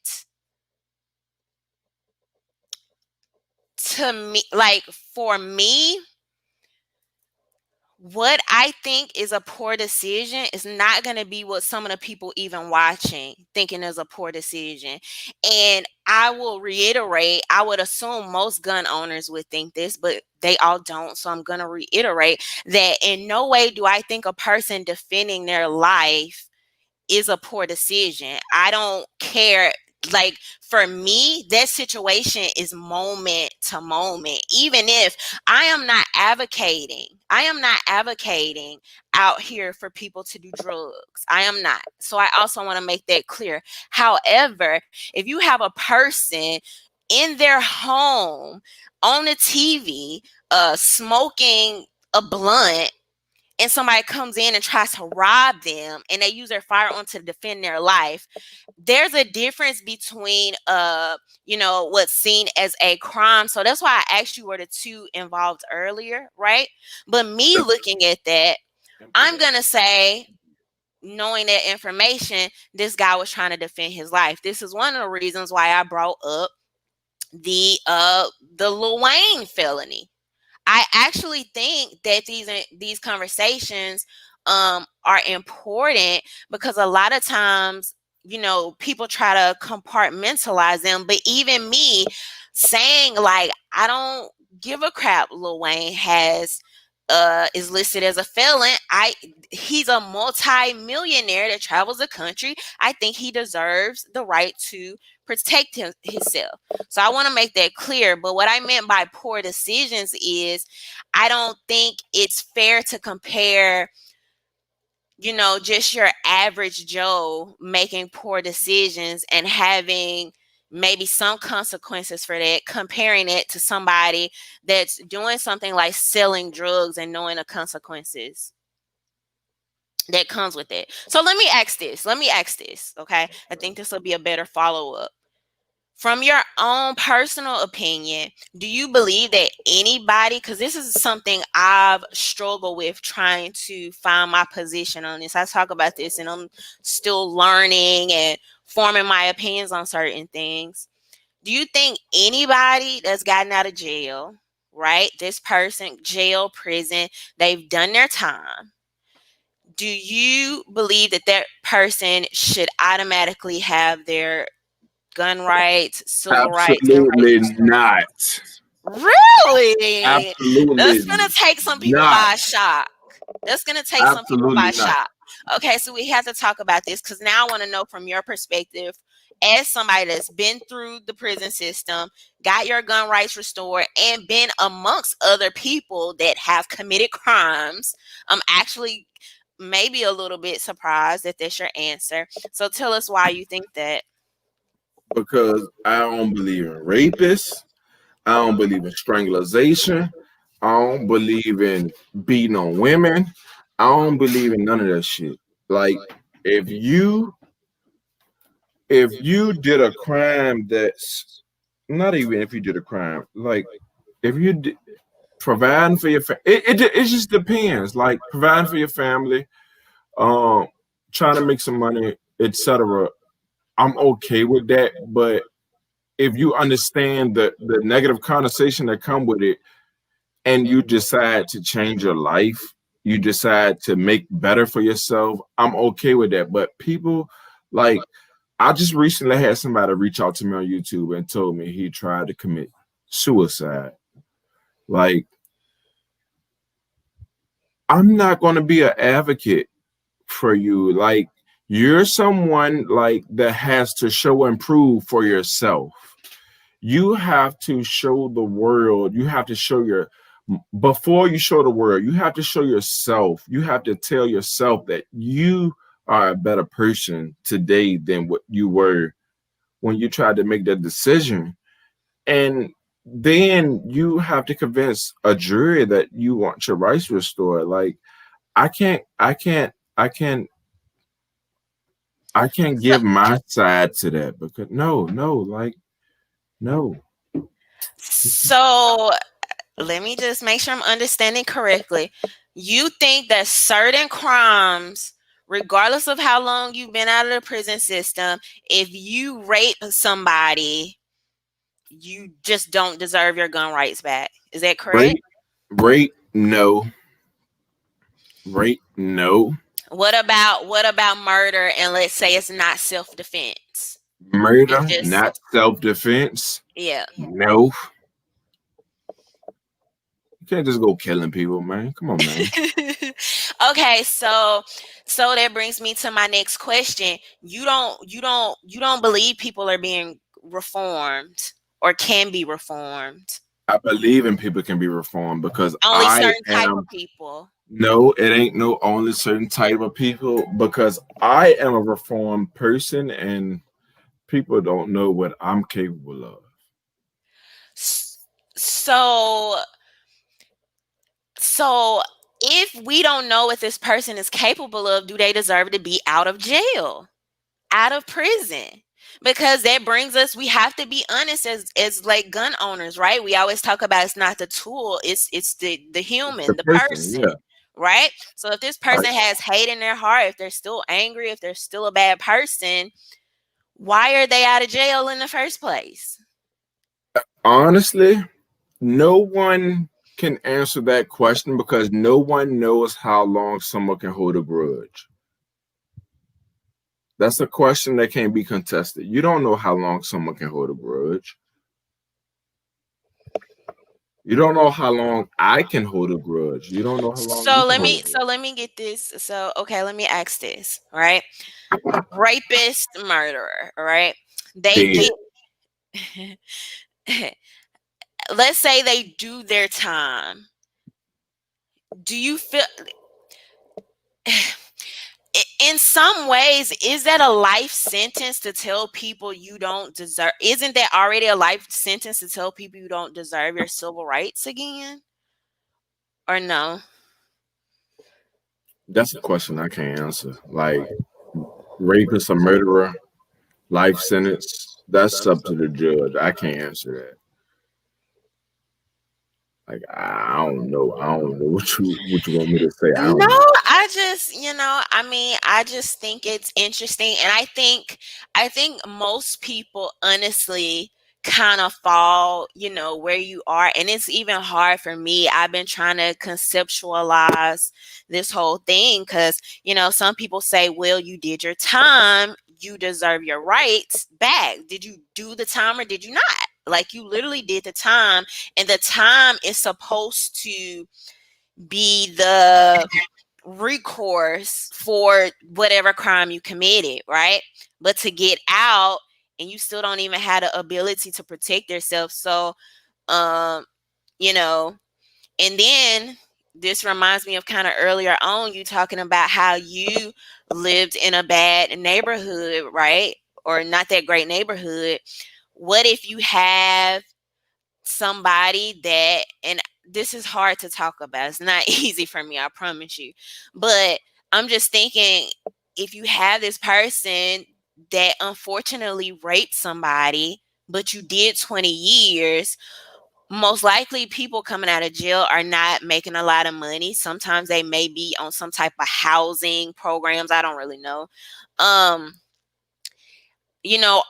to me, like, for me, what I think is a poor decision is not going to be what some of the people even watching thinking is a poor decision. And I will reiterate, I would assume most gun owners would think this, but they all don't. So I'm going to reiterate that in no way do I think a person defending their life is a poor decision. I don't care. Like, for me, that situation is moment to moment. Even if I am not advocating out here for people to do drugs. I am not. So I also want to make that clear. However, if you have a person in their home on the TV, smoking a blunt, and somebody comes in and tries to rob them and they use their firearm to defend their life, there's a difference between what's seen as a crime. So that's why I asked you were the two involved earlier, right? But me looking at that, I'm gonna say, knowing that information, this guy was trying to defend his life. This is one of the reasons why I brought up the Lil Wayne felony. I actually think that these conversations are important, because a lot of times, people try to compartmentalize them. But even me saying, like, I don't give a crap, Lil Wayne is listed as a felon. He's a multi-millionaire that travels the country. I think he deserves the right to protect himself. So I want to make that clear. But what I meant by poor decisions is, I don't think it's fair to compare, just your average Joe making poor decisions and having maybe some consequences for that, comparing it to somebody that's doing something like selling drugs and knowing the consequences that comes with it. So let me ask this. Okay? I think this will be a better follow up. From your own personal opinion, do you believe that anybody, because this is something I've struggled with trying to find my position on this. I talk about this and I'm still learning and forming my opinions on certain things. Do you think anybody that's gotten out of jail, right? This person, jail, prison, they've done their time. Do you believe that that person should automatically have their gun rights, civil rights, and Absolutely not. really? Absolutely That's gonna take some people not. by shock. That's gonna take some people Absolutely by not. shock. Okay, so we have to talk about this, because now I want to know from your perspective, as somebody that's been through the prison system, got your gun rights restored, and been amongst other people that have committed crimes. I'm actually maybe a little bit surprised that that's your answer. So tell us why you think that. Because I don't believe in rapists. I don't believe in strangulation. I don't believe in beating on women. I don't believe in none of that shit. Like if you did a crime that's not even if you did a crime, like if you did, providing for your it just depends. Like providing for your family, um, trying to make some money, etc. I'm okay with that, but if you understand the negative connotation that come with it, and you decide to change your life, you decide to make better for yourself, I'm okay with that. But people, like, I just recently had somebody reach out to me on YouTube and told me he tried to commit suicide. Like, I'm not going to be an advocate for you. Like, you're someone like that has to show and prove for yourself. You have to show the world, you have to show your, before you show the world, you have to show yourself, you have to tell yourself that you are a better person today than what you were when you tried to make that decision. And then you have to convince a jury that you want your rights restored. Like I can't I can't So, give my side to that because no. so let me just make sure I'm understanding correctly. You think that certain crimes, regardless of how long you've been out of the prison system, if you rape somebody, you just don't deserve your gun rights back. Is that correct? Rate rate no. Rate no. What about murder, and let's say it's not self-defense? It's Murder, just, not self-defense. yeah. No. You can't just go killing people, man. Come on, man. Okay, so that brings me to my next question. You don't believe people are being reformed or can be reformed. I believe in people can be reformed because Only I certain type of am. people. No, it ain't no only certain type of people because I am a reformed person and people don't know what I'm capable of. S- So so if we don't know what this person is capable of, do they deserve to be out of jail? Out of prison? Because that brings us, we have to be honest as like gun owners, right? We always talk about it's not the tool, it's the The human, the person, person, yeah. right? So if this Right. person has hate in their heart, if they're still angry, if they're still a bad person, why are they out of jail in the first place? Honestly, no one can answer that question because no one knows how long someone can hold a grudge. That's a question that can't be contested. You don't know how long someone can hold a grudge. You don't know how long I can hold a grudge. You don't know how long you So can let hold me a so grudge. let me get this. So okay, let me ask this, all right? Rapist, murderer, all right? They Dead. get let's say they do their time. Do you feel in some ways, is that a life sentence to tell people you don't deserve? Isn't that already a life sentence to tell people you don't deserve your civil rights again? Or no? That's a question I can't answer. Like rapist or murderer, life sentence, that's up to the judge. I can't answer that. Like I don't know. I don't know what you want me to say. I No, don't know. I just, I mean, I just think it's interesting. And I think most people honestly kind of fall, where you are. And it's even hard for me. I've been trying to conceptualize this whole thing because, some people say, well, you did your time, you deserve your rights back. Did you do the time or did you not? Like you literally did the time, and the time is supposed to be the recourse for whatever crime you committed, right? But to get out and you still don't even have the ability to protect yourself. So, um, you know, and then this reminds me of kind of earlier on you talking about how you lived in a bad neighborhood, right? Or not that great neighborhood. What if you have somebody that, and this is hard to talk about, it's not easy for me, I promise you, but I'm just thinking, if you have this person that unfortunately raped somebody but you did 20 years, most likely people coming out of jail are not making a lot of money. Sometimes they may be on some type of housing programs, I don't really know. um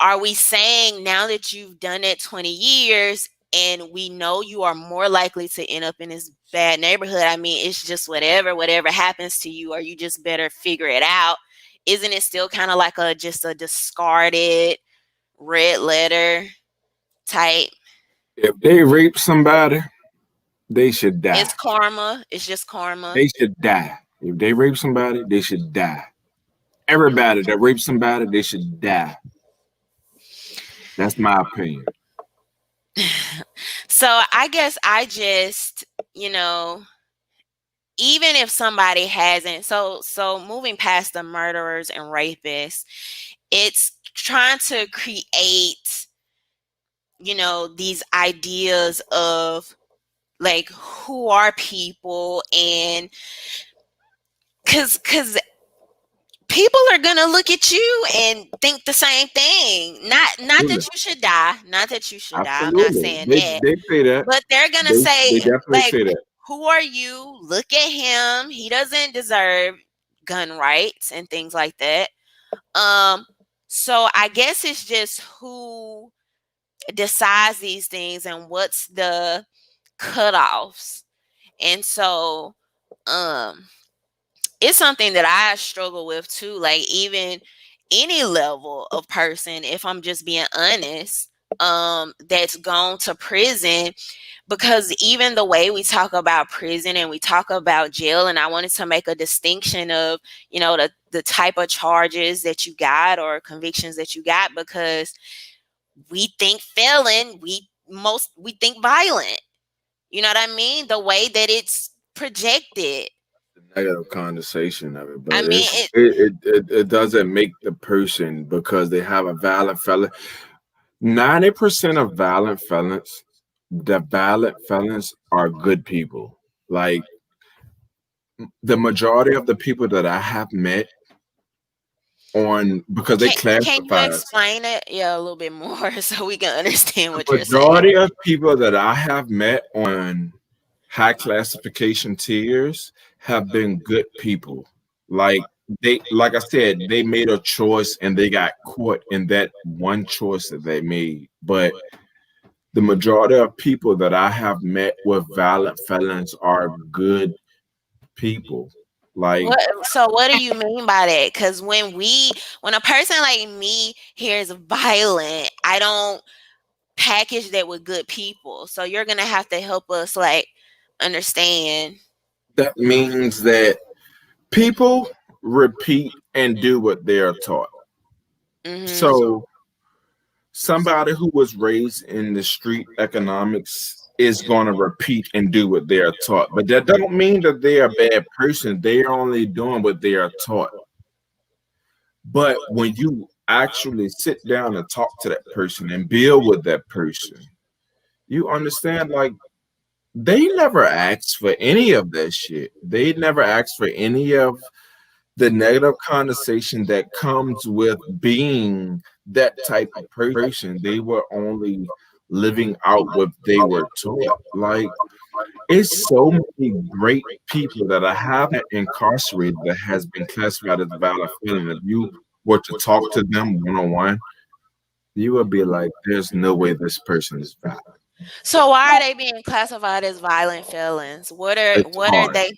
are we saying now that you've done it 20 years and we know you are more likely to end up in this bad neighborhood? I mean, it's just whatever happens to you, or you just better figure it out. Isn't it still kind of like just a discarded red letter type? If they rape somebody, they should die. It's karma. It's just karma. They should die. If they rape somebody, they should die. Everybody that rapes somebody, they should die. That's my opinion. So I guess I just, you know, even if somebody hasn't, so moving past the murderers and rapists, it's trying to create, these ideas of like who are people, and cuz people are going to look at you and think the same thing. Not that Absolutely. you should die, not that you should die. I'm not Absolutely. saying They that. they say that. But they're going to They say definitely like, say that. who are you? Look at him. He doesn't deserve gun rights and things like that. Um so I guess it's just who decides these things and what's the cutoffs. And so um it's something that I struggle with too. Like, even any level of person, if I'm just being honest, that's gone to prison, because even the way we talk about prison and we talk about jail, and I wanted to make a distinction of, the type of charges that you got or convictions that you got, because we think felon, we think violent. You know what I mean? The way that it's projected. The negative connotation of it, I but mean, it doesn't make the person because they have a valid felon. 90% of violent felons, the violent felons are good people. Like the majority of the people that I have met on because they can you classify us. explain it, yeah, a little bit more so we can understand The what you're saying? majority of people that I have met on high classification tiers have been good people. Like like I said, they made a choice and they got caught in that one choice that they made. But the majority of people that I have met with violent felons are good people. Like What do you mean by that? Because when a person like me hears violent, I don't package that with good people. So you're gonna have to help us like understand. that means that people repeat and do what they are taught. Hmm. So somebody who was raised in the street economics is going to repeat and do what they are taught, but that don't mean that they are a bad person. They are only doing what they are taught. But when you actually sit down and talk to that person and build with that person, you understand like they never asked for any of that shit. They never asked for any of the negative connotation that comes with being that type of person. They were only living out what they were taught. Like it's so many great people that I have incarcerated that has been classified as violent felon. If you were to talk to them one on one, you would be like, "There's no way this person is violent." So why are they being classified as violent felons? The What are charge, they?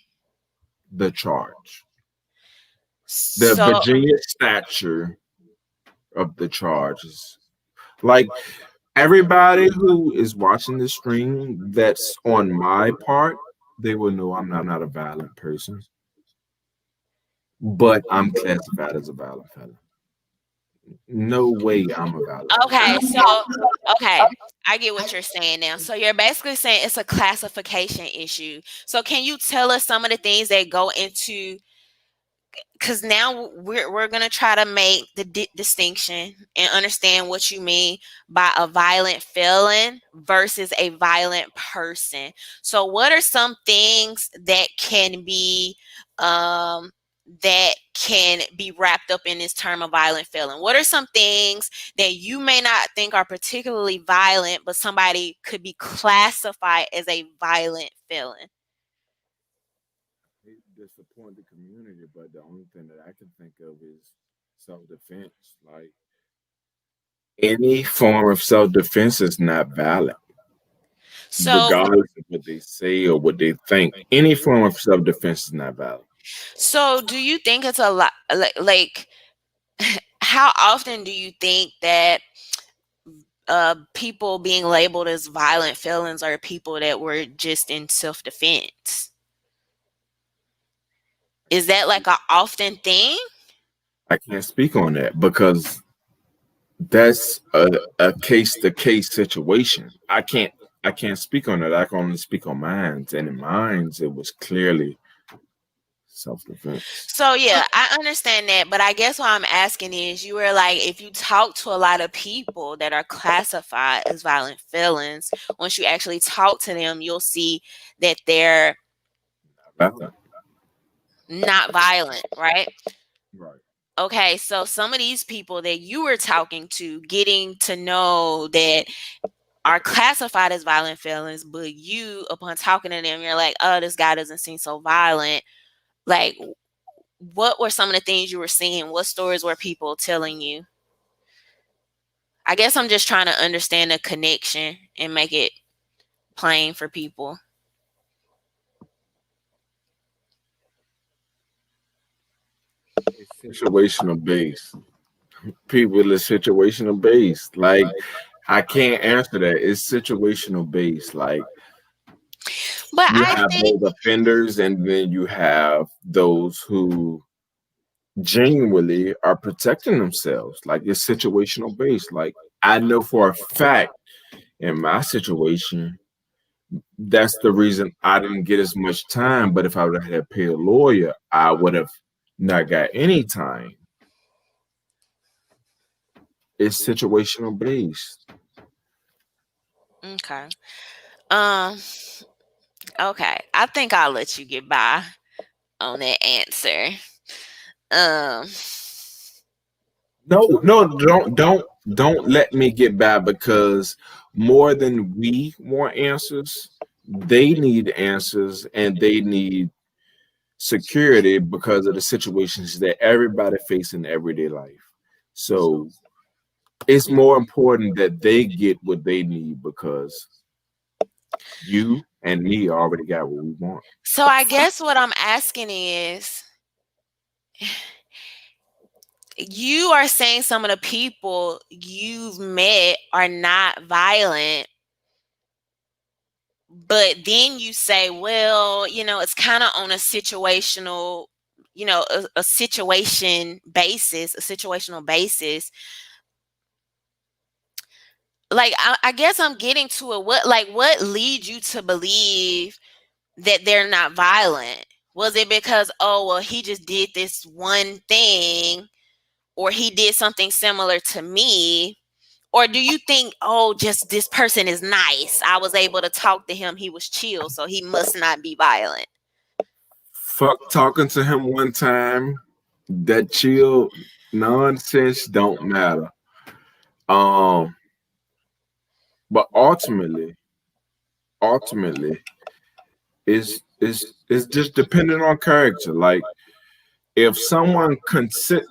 the charge, the So Virginia stature of the charges. Like everybody who is watching this stream that's on my part, they will know I'm not a violent person, but I'm classified as a violent felon. No way I'm a violent okay, person. so okay, I get what you're saying now. So you're basically saying it's a classification issue. So can you tell us some of the things that go into, because now we're gonna try to make the distinction and understand what you mean by a violent felon versus a violent person. So what are some things um that can be wrapped up in this term of violent felon? What are some things that you may not think are particularly violent, but somebody could be classified as a violent felon? I hate to disappoint the community, but the only thing that I can think of is self-defense. Like any form of self-defense is not valid, So regardless of what they say or what they think. Any form of self-defense is not valid. so do you think it's a lot like how often do you think that people being labeled as violent felons are people that were just in self defense? Is that like a often thing? I can't speak on that because that's a case to case situation. I can't speak on it. I can only speak on mines, and in mines it was clearly self-defense. So yeah, I understand that, but I guess what I'm asking is, you were like, if you talk to a lot of people that are classified as violent felons, once you actually talk to them, you'll see that they're Nothing. not violent, right? Right. Okay, so some of these people that you were talking to, getting to know that are classified as violent felons, but you, upon talking to them, you're like, oh, this guy doesn't seem so violent. Like, what were some of the things you were seeing? What stories were people telling you? I guess I'm just trying to understand the connection and make it plain for people. It's situational based. People is situational based. Like I can't answer that. It's situational based. Like But you I have think those offenders, and then you have those who genuinely are protecting themselves. Like it's situational based. Like I know for a fact in my situation, that's the reason I didn't get as much time. But if I would have had to pay a lawyer, I would have not got any time. It's situational based. okay. Um okay. I think I'll let you get by on that answer. Um No, no, don't let me get by because more than we want answers, they need answers and they need security because of the situations that everybody face in everyday life. So it's more important that they get what they need because you and me already got what we want. so I guess what I'm asking is, you are saying some of the people you've met are not violent, but then you say, well, it's kind of on a situational, a situational basis. Like, I guess I'm getting to it. What leads you to believe that they're not violent? Was it because, oh, well, he just did this one thing, or he did something similar to me? Or do you think, oh, just this person is nice, I was able to talk to him, he was chill, so he must not be violent? Fuck talking to him one time. That chill nonsense don't matter. Um, but ultimately, is just dependent on character. Like if someone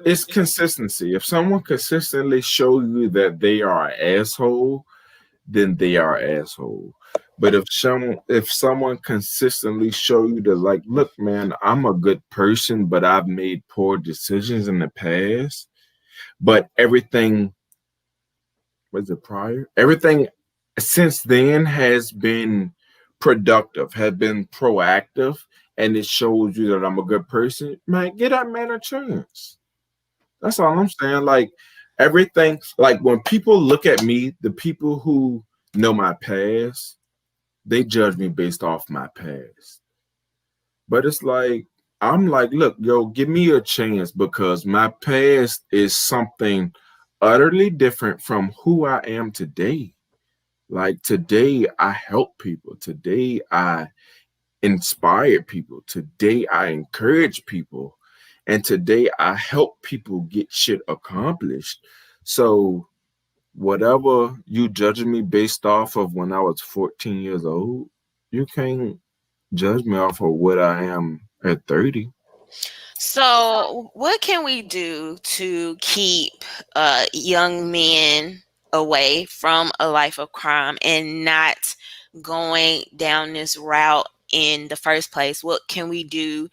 it's consistency. If someone consistently show you that they are an asshole, then they are an asshole. But if someone consistently show you that, like, look, man, I'm a good person, but I've made poor decisions in the past, but everything was it prior? Everything since then has been productive, has been proactive, and it shows you that I'm a good person. Man, get that man a chance. That's all I'm saying. Like everything, like when people look at me, the people who know my past, they judge me based off my past. But it's like I'm like, look, yo, give me a chance because my past is something utterly different from who I am today. Like today, I help people. Today, I inspire people. Today, I encourage people. And today, I help people get shit accomplished. So, whatever you judging me based off of when I was 14 years old, you can't judge me off of what I am at 30. So what can we do to keep young men away from a life of crime and not going down this route in the first place? What can we do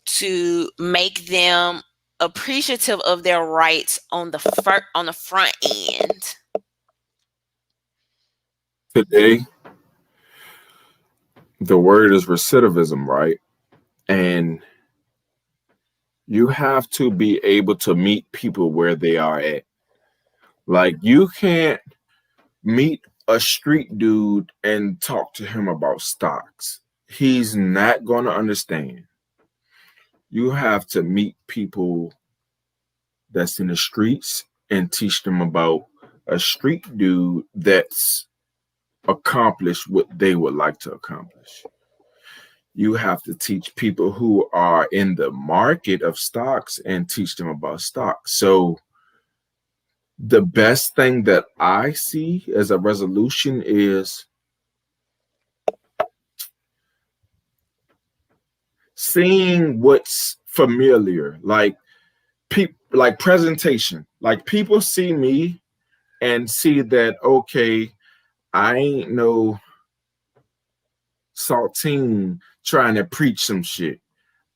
to make them appreciative of their rights on the front end? Today, the word is recidivism, right? And you have to be able to meet people where they are at. Like you can't meet a street dude and talk to him about stocks. He's not going to understand. You have to meet people that's in the streets and teach them about a street dude that's accomplished what they would like to accomplish. You have to teach people who are in the market of stocks and teach them about stocks. So the best thing that I see as a resolution is seeing what's familiar, like like presentation. Like people see me and see that okay, I ain't no saltine trying to preach some shit.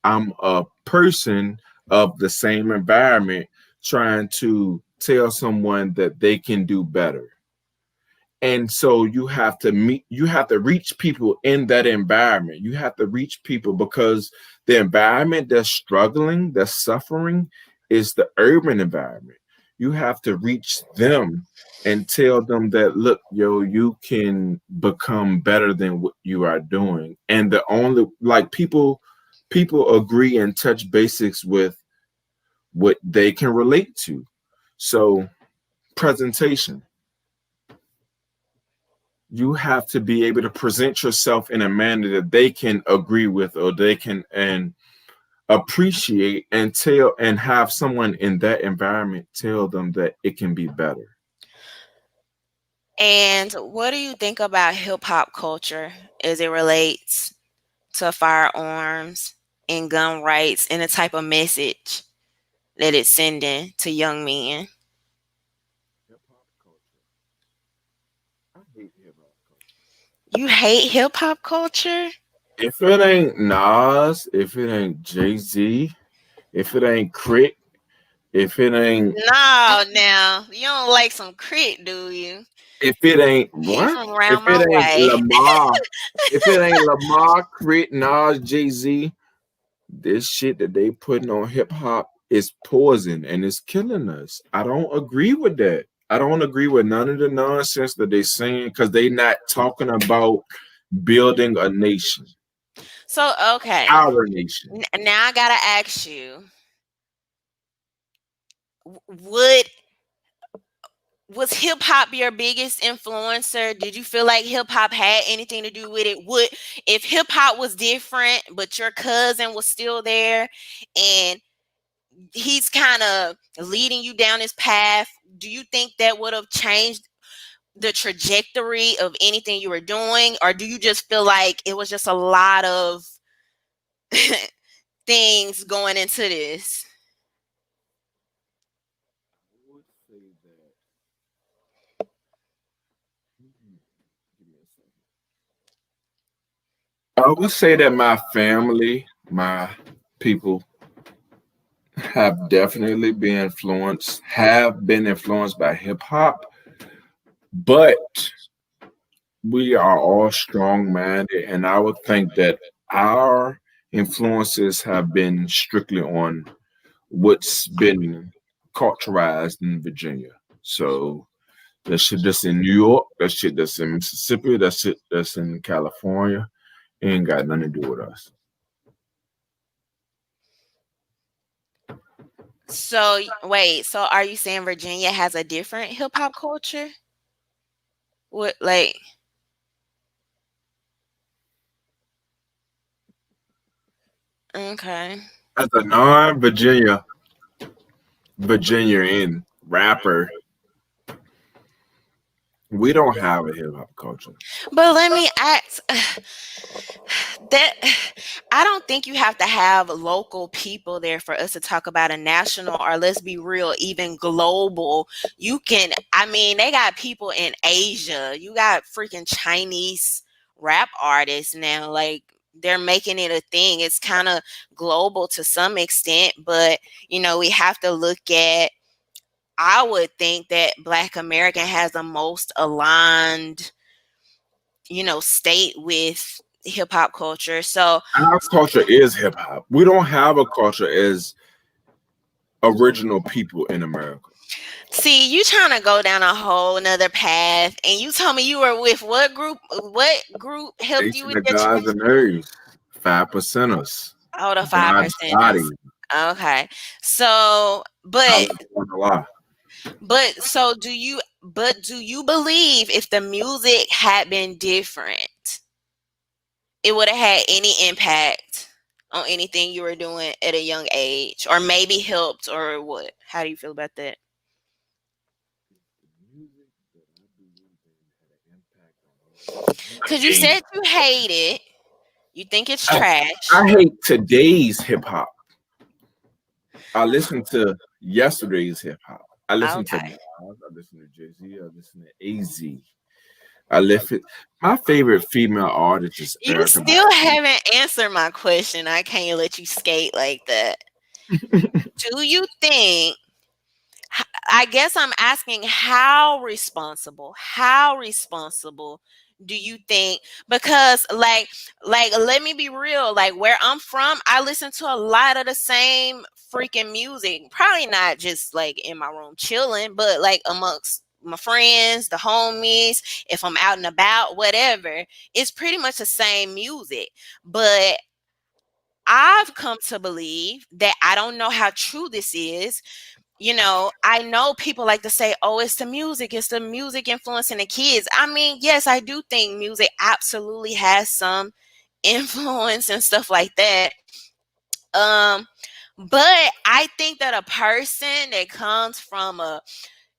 I'm a person of the same environment trying to tell someone that they can do better. And so you have to reach people in that environment. You have to reach people because the environment that's struggling, that's suffering, is the urban environment. You have to reach them and tell them that look, yo, you can become better than what you are doing. And the only like people agree and touch basics with what they can relate to. So presentation, you have to be able to present yourself in a manner that they can agree with or they can and appreciate and tell and have someone in that environment tell them that it can be better. And what do you think about hip hop culture as it relates to firearms and gun rights and the type of message that it's sending to young men? Hip hop culture. I hate hip hop culture. You hate hip hop culture? If it ain't Nas, if it ain't Jay Z, if it ain't Crit, if it ain't No, now you don't like some crit, do you? if it ain't You what? from If around my it ain't way. Lamar, if it ain't Lamar, Crit, Nas, Jay Z, this shit that they putting on hip hop is poison and it's killing us. I don't agree with that. I don't agree with none of the nonsense that they saying because they not talking about building a nation, So okay, our nation. now I gotta ask you: Would was hip hop your biggest influencer? Did you feel like hip hop had anything to do with it? Would if hip hop was different, but your cousin was still there, and he's kind of leading you down this path? Do you think that would have changed the trajectory of anything you were doing, or do you just feel like it was just a lot of things going into this? I would say that. Give me a second. I would say that my family, my people, have been influenced by hip hop, but we are all strong minded, and I would think that our influences have been strictly on what's been culturalized in Virginia. So that shit that's in New York, that shit that's in Mississippi, that shit that's in California, ain't got nothing to do with us. So wait, so are you saying Virginia has a different hip hop culture? What like okay. As a non-Virginia Virginian rapper, we don't have a hip hop culture. But let me ask that I don't think you have to have local people there for us to talk about a national or let's be real, even global. You can, I mean, they got people in Asia. You got freaking Chinese rap artists now. Like they're making it a thing. It's kind of global to some extent, but we have to look at I would think that Black American has the most aligned, state with hip hop culture. So, Our culture is hip hop. We don't have a culture as original people in America. see, you trying to go down a whole another path, and you told me you were with what group? What group helped you Nation with of your Gods and transition? Nerds, 5%ers. Oh, the five God's percent. body. Okay. So, I was born a lot. but do you believe if the music had been different, it would have had any impact on anything you were doing at a young age, or maybe helped, or what? How do you feel about that? Music that I believe in had an impact on me. Because you said you hate it, you think it's I, trash. I hate today's hip hop. I listen to yesterday's hip hop. I listen to Okay. Nas, I listen to Jay Z, I listen to AZ. I listen. My favorite female artist is You Erica still Badu. haven't answered my question. I can't let you skate like that. Do you think I guess I'm asking how responsible do you think, because let me be real, like where I'm from, I listen to a lot of the same freaking music. Probably not just like in my room chilling, but like amongst my friends, the homies, if I'm out and about, whatever, it's pretty much the same music. But I've come to believe that, I don't know how true this is, I know people like to say, oh, it's the music influencing the kids. I mean, yes, I do think music absolutely has some influence and stuff like that. Um, but I think that a person that comes from a,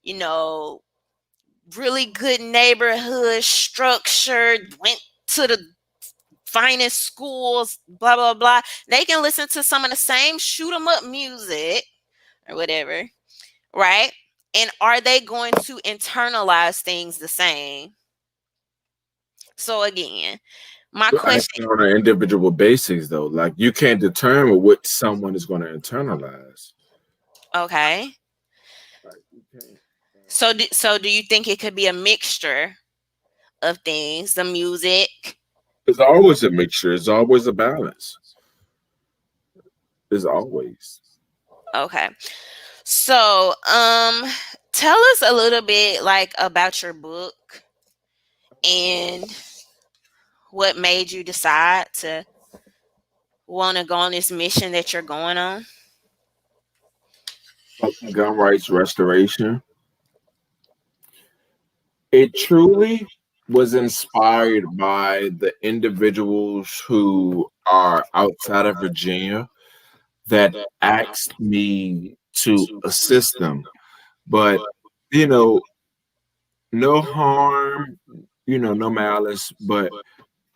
you know, really good neighborhood, structured, went to the finest schools, blah, blah, blah, they can listen to some of the same shoot 'em up music or whatever, right? And are they going to internalize things the same? So again, my You're question, asking on an individual basis, though. Like you can't determine what someone is going to internalize. okay. Like you can't. So do you think it could be a mixture of things, the music? It's always a mixture. It's always a balance. It's always. Okay. So, tell us a little bit like about your book and what made you decide to want to go on this mission that you're going on. Gun rights restoration. It truly was inspired by the individuals who are outside of Virginia that asked me to assist them. But, you know, no harm, no malice. But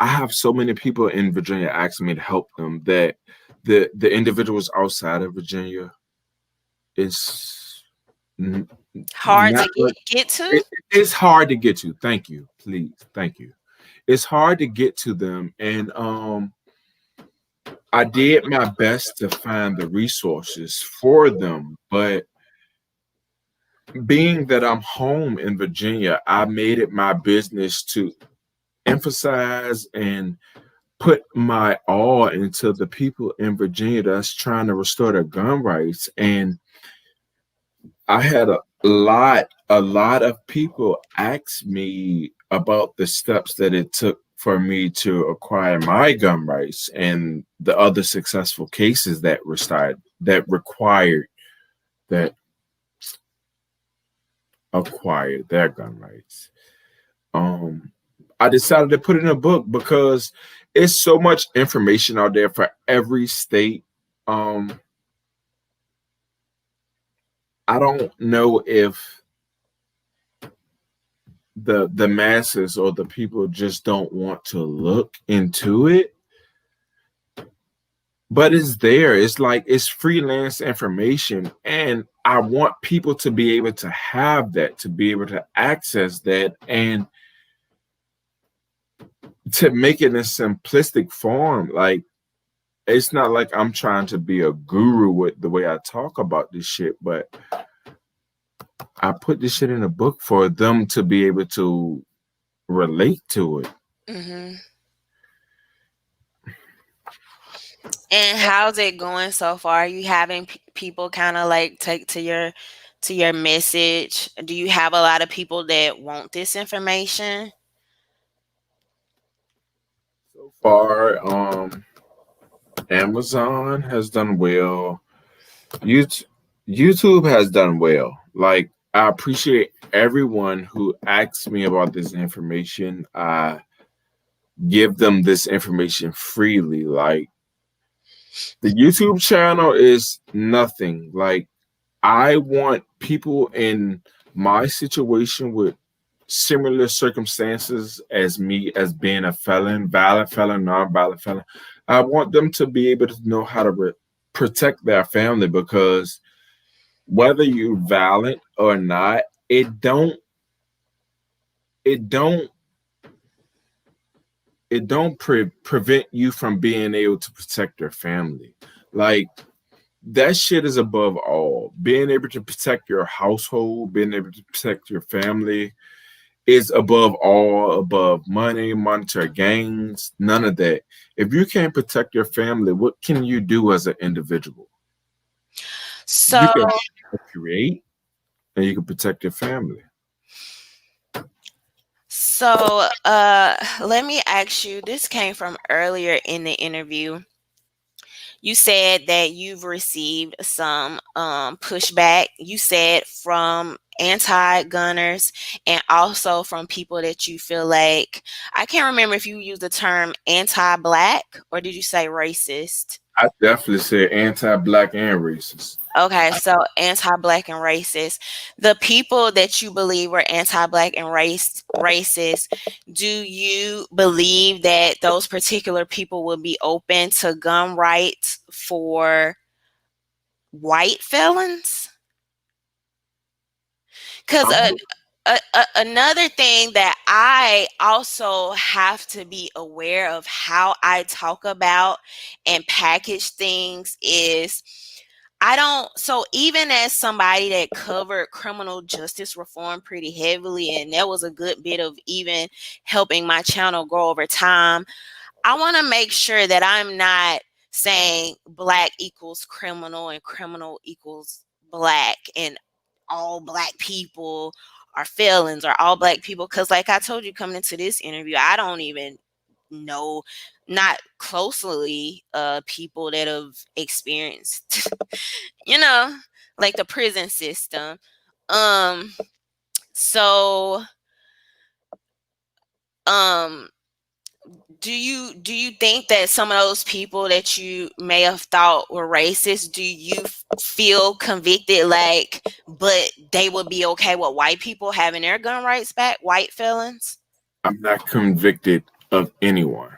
I have so many people in Virginia asking me to help them that the individuals outside of Virginia is n- Hard not to get to? it, it's hard to get to. Thank you, please, thank you. It's hard to get to them, and I did my best to find the resources for them. But being that I'm home in Virginia, I made it my business to emphasize and put my all into the people in Virginia that's trying to restore their gun rights. And I had a lot of people ask me about the steps that it took for me to acquire my gun rights and the other successful cases that that acquired their gun rights. Um, I decided to put it in a book because it's so much information out there for every state. Um, I don't know if the masses or the people just don't want to look into it, but it's there. It's like it's freelance information, and I want people to be able to have that, to be able to access that, and to make it in a simplistic form. Like it's not like I'm trying to be a guru with the way I talk about this shit, but I put this shit in a book for them to be able to relate to it. Hmm. And how's it going so far? Are you having people kind of like take to your message? Do you have a lot of people that want this information? So far, Amazon has done well. YouTube, YouTube has done well. Like I appreciate everyone who asks me about this information. I give them this information freely. Like the YouTube channel is nothing. Like I want people in my situation with similar circumstances as me as being a felon, valid felon, non-valid felon. I want them to be able to know how to protect their family because whether you're valid or not, it don't it don't prevent you from being able to protect your family. Like that shit is above all. Being able to protect your household, being able to protect your family is above all, above money, monetary gains, none of that. If you can't protect your family, what can you do as an individual? You So, can create and you can protect your family. let me ask you, this came from earlier in the interview. You said that you've received some pushback. You said from anti-gunners and also from people that you feel like, I can't remember if you used the term anti-black or did you say racist? I definitely say anti-black and racist. Okay, so anti-black and racist. The people that you believe were anti-black and racist, do you believe that those particular people will be open to gun rights for white felons? Because I'm another thing that I also have to be aware of how I talk about and package things is I don't, so even as somebody that covered criminal justice reform pretty heavily, and that was a good bit of even helping my channel grow over time, I want to make sure that I'm not saying black equals criminal and criminal equals black and all black people are felons or all black people. Because, like I told you coming into this interview, I don't even know, not closely, people that have experienced, you know, like the prison system. Um, so, um, do you think that some of those people that you may have thought were racist, do you feel convicted like, but they would be okay with white people having their gun rights back, white felons? not convicted of anyone.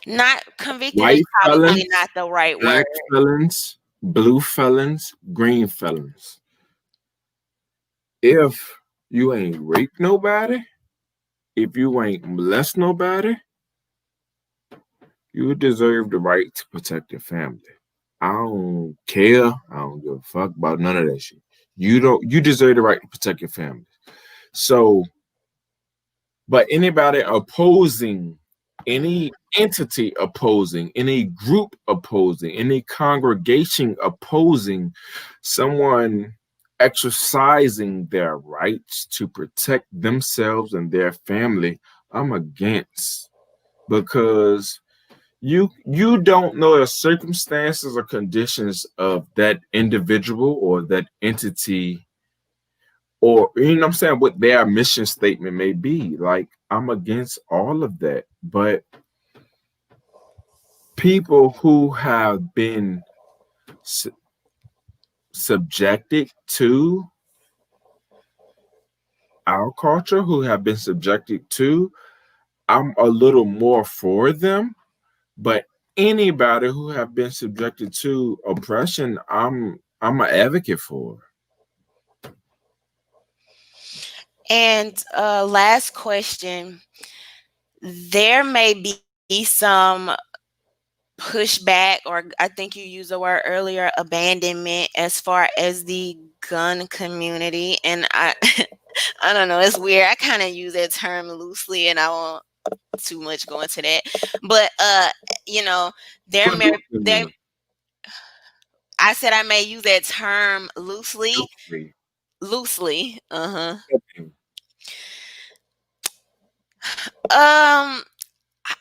Not convicted is White probably felons, not the right word. black felons, blue felons, green felons. If you ain't raped nobody, if you ain't molest nobody, you deserve the right to protect your family. I don't care. I don't give a fuck about none of that shit. You deserve the right to protect your family. So, but anybody opposing, any entity opposing, any group opposing, any congregation opposing someone exercising their rights to protect themselves and their family, I'm against because you don't know the circumstances or conditions of that individual or that entity or you know what I'm saying what their mission statement may be. Like I'm against all of that. But people who have been subjected to our culture, who have been subjected to, I'm a little more for them. But anybody who have been subjected to oppression, I'm an advocate for. And last question, there may be some pushback, or I think you used the word earlier, abandonment, as far as the gun community. And I I don't know, it's weird. I kind of use that term loosely and I won't too much go into that. But you know, there What may does it there mean? I said I may use that term loosely. Loosely. Loosely. Uh-huh. Okay. Um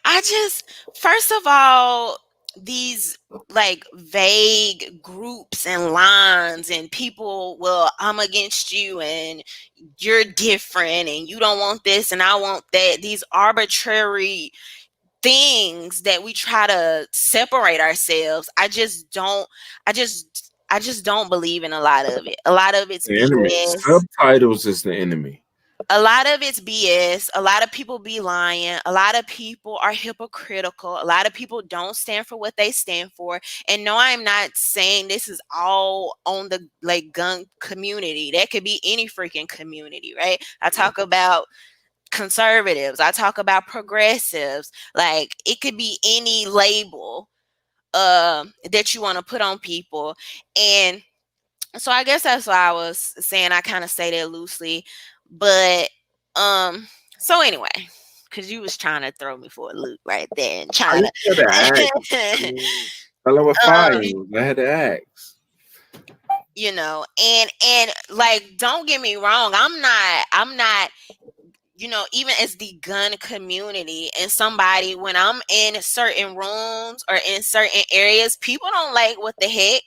I just, first of all, these like vague groups and lines, and people, well, I'm against you and you're different and you don't want this and I want that. These arbitrary things that we try to separate ourselves. I just don't believe in a lot of it. A lot of it's The enemy. BS. Subtitles is the enemy. A lot of it's BS. A lot of people be lying. A lot of people are hypocritical. A lot of people don't stand for what they stand for. And no, I'm not saying this is all on the like gun community. That could be any freaking community, right? I talk about conservatives. I talk about progressives. Like it could be any label that you want to put on people. And so I guess that's why I was saying I kind of say that loosely. But so anyway, because you was trying to throw me for a loop right there and I trying used to ask. I to mean, I love with um firearms. I had to ask. and like don't get me wrong, I'm not even as the gun community and somebody, when I'm in certain rooms or in certain areas, people don't like what the heck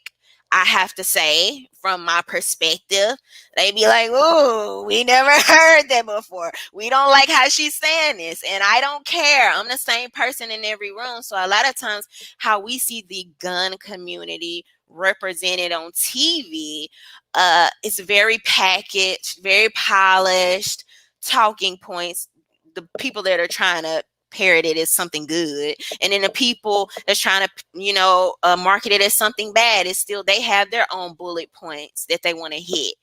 I have to say from my perspective. They be like, "Oh, we never heard that before. We don't like how she's saying this." And I don't care. I'm the same person in every room. So a lot of times how we see the gun community represented on TV, it's very packaged, very polished talking points. The people that are trying to parrot it as something good, and then the people that's trying to market it as something bad, is still, they have their own bullet points that they want to hit.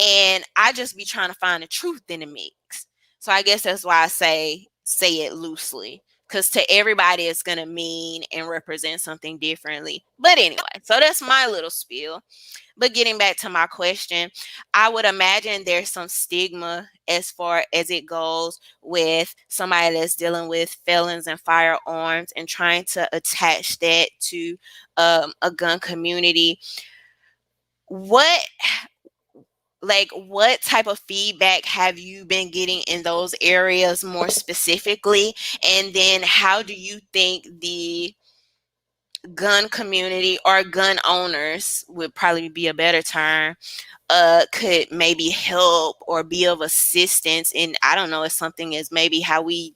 And I just be trying to find the truth in the mix. So I guess that's why I say it loosely, because to everybody it's going to mean and represent something differently. But anyway, so that's my little spiel. But getting back to my question, I would imagine there's some stigma as far as it goes with somebody that's dealing with felons and firearms and trying to attach that to a gun community. What what type of feedback have you been getting in those areas more specifically? And then how do you think the gun community, or gun owners would probably be a better term, could maybe help or be of assistance in, I don't know, if something is maybe how we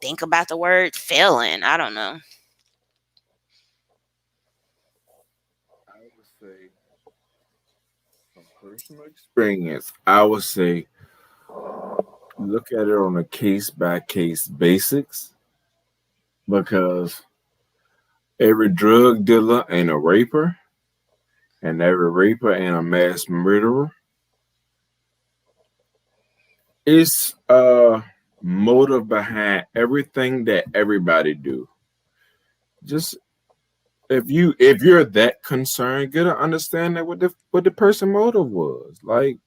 think about the word felon. I don't know. I would say, from personal experience, I would say look at it on a case by case basis, because every drug dealer ain't a raper, and every raper ain't a mass murderer. It's a motive behind everything that everybody do. Just if you're that concerned, get to understand that what the person motive was. Like,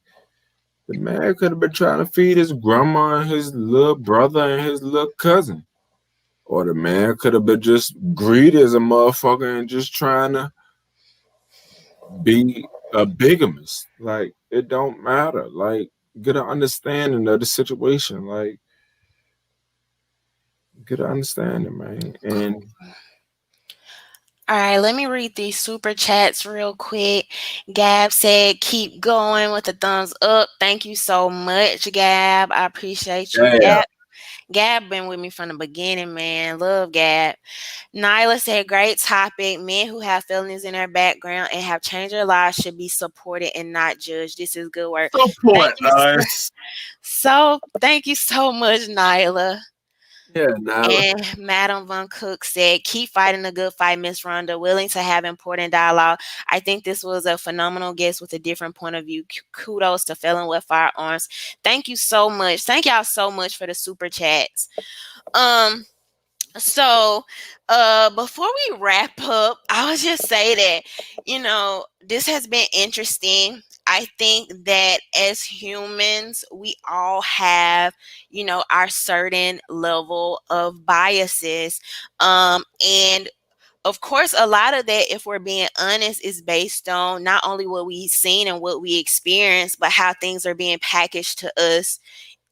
the man could have been trying to feed his grandma and his little brother and his little cousin. Or the man could have been just greedy as a motherfucker and just trying to be a bigamist. Like, it don't matter. Like, get an understanding of the situation. Like, get an understanding, man. And All right, let me read these super chats real quick. Gab said, keep going with the thumbs up. Thank you so much, Gab. I appreciate you. yeah, Gab been with me from the beginning, man. Love Gab. Nyla said, great topic. Men who have felonies in their background and have changed their lives should be supported and not judged. This is good work. Thank support you. us. Thank you so much, Nyla. Yeah, now And Madam Von Cook said, keep fighting the good fight, Miss Rhonda, willing to have important dialogue. I think this was a phenomenal guest with a different point of view. Kudos to Felon with Firearms. Thank you so much. Thank y'all so much for the super chats. Um, so before we wrap up, I would just say that, this has been interesting. I think that as humans, we all have, our certain level of biases. And of course, a lot of that, if we're being honest, is based on not only what we've seen and what we experience, but how things are being packaged to us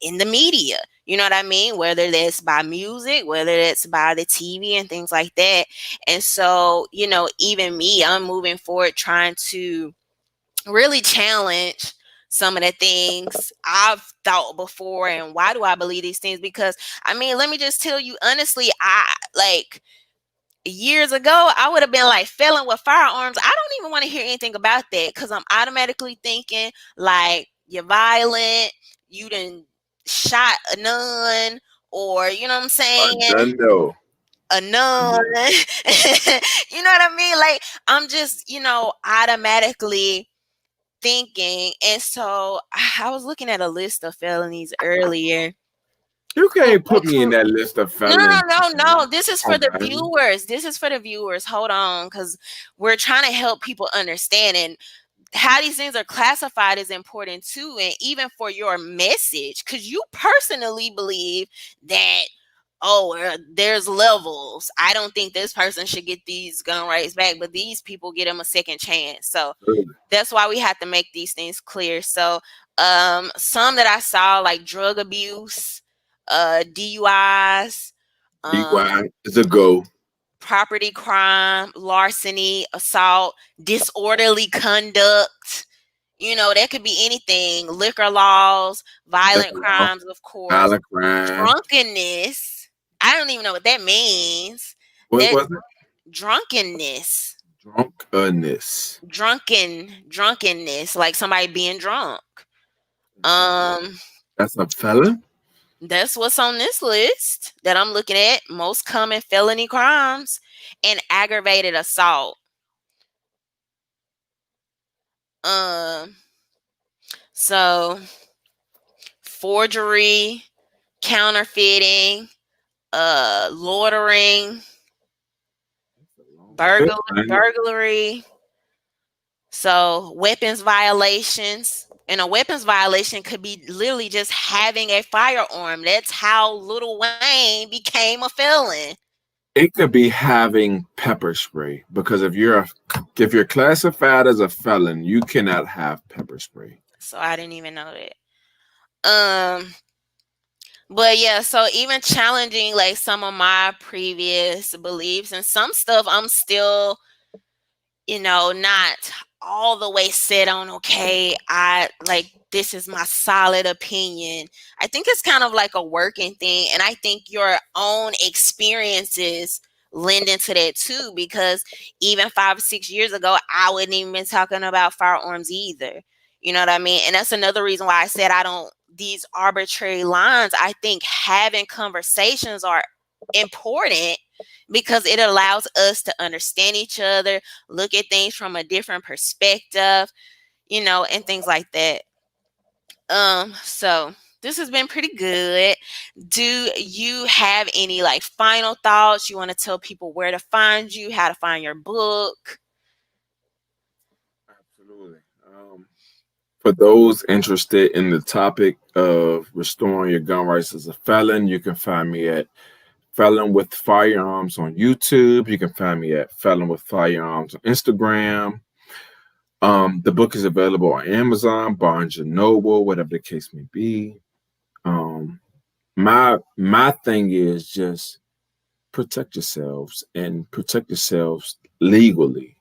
in the media. You know what I mean? Whether that's by music, whether that's by the TV and things like that. And so, even me, I'm moving forward trying to really challenge some of the things I've thought before and why do I believe these things? Because I mean, let me just tell you honestly, I like years ago, I would have been like felon with firearms. I don't even want to hear anything about that because I'm automatically thinking like you're violent, you done shot a nun, or you know what I'm saying, Nando. a nun. You know what I mean? Like I'm just, automatically thinking. And so I was looking at a list of felonies earlier. You can't put me in that list of No, no, felons. no, no. This is Oh, for the man. viewers. This is for the viewers. Hold on, because we're trying to help people understand, and how these things are classified is important too. And even for your message, because you personally believe that, there's levels. I don't think this person should get these gun rights back, but these people get them a second chance. So that's why we have to make these things clear. So, some that I saw like drug abuse, DUIs, um, DUI is a go. property crime, larceny, assault, disorderly conduct. That could be anything. Liquor laws, violent Liquor law, crimes, of course, violent crime. drunkenness. I don't even know what that means. What That was it? drunkenness, Drunkenness. drunkenness, like somebody being drunk. Um, That's a felon? that's what's on this list that I'm looking at. Most common felony crimes and aggravated assault. Um, so forgery, counterfeiting, loitering, burglary. So weapons violations. And a weapons violation could be literally just having a firearm. That's how Little Wayne became a felon. It could be having pepper spray because if you're classified as a felon, you cannot have pepper spray. So I didn't even know that. But yeah, so even challenging like some of my previous beliefs and some stuff I'm still, not all the way set on, okay, I like this is my solid opinion. I think it's kind of like a working thing. And I think your own experiences lend into that too, because even 5 or 6 years ago, I wouldn't even been talking about firearms either. You know what I mean? And that's another reason why I said I don't, these arbitrary lines, I think having conversations are important because it allows us to understand each other, look at things from a different perspective, and things like that. So this has been pretty good. Do you have any like final thoughts? You want to tell people where to find you, how to find your book? Absolutely. For those interested in the topic of restoring your gun rights as a felon, you can find me at Felon with Firearms on YouTube. You can find me at Felon with Firearms on Instagram. The book is available on Amazon, Barnes and Noble, whatever the case may be. My thing is just protect yourselves and protect yourselves legally,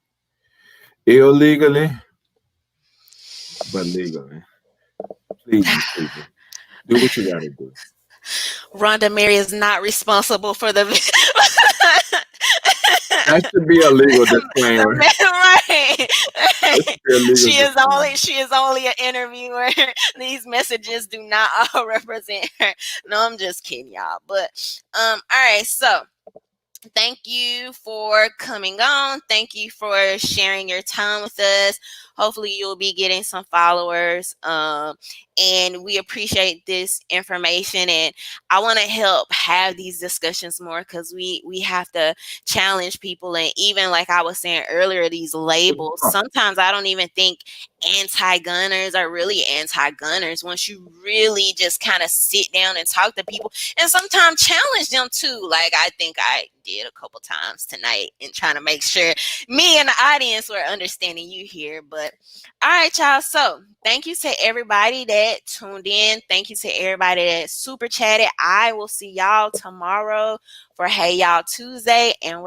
illegally, but legally. Please, people, do what you gotta do. RhondaMary is not responsible for the That should be a legal disclaimer. right. That should be a legal disclaimer. She is only an interviewer. These messages do not all represent her. No, I'm just kidding, y'all. But all right, so thank you for coming on. Thank you for sharing your time with us. Hopefully you'll be getting some followers. And we appreciate this information. And I want to help have these discussions more because we have to challenge people. And even like I was saying earlier, these labels, sometimes I don't even think anti-gunners are really anti-gunners once you really just kind of sit down and talk to people and sometimes challenge them too. Like I think I did a couple times tonight and trying to make sure me and the audience were understanding you here. But all right, y'all. So thank you to everybody that tuned in. Thank you to everybody that super chatted. I will see y'all tomorrow for Hey Y'all Tuesday, and we're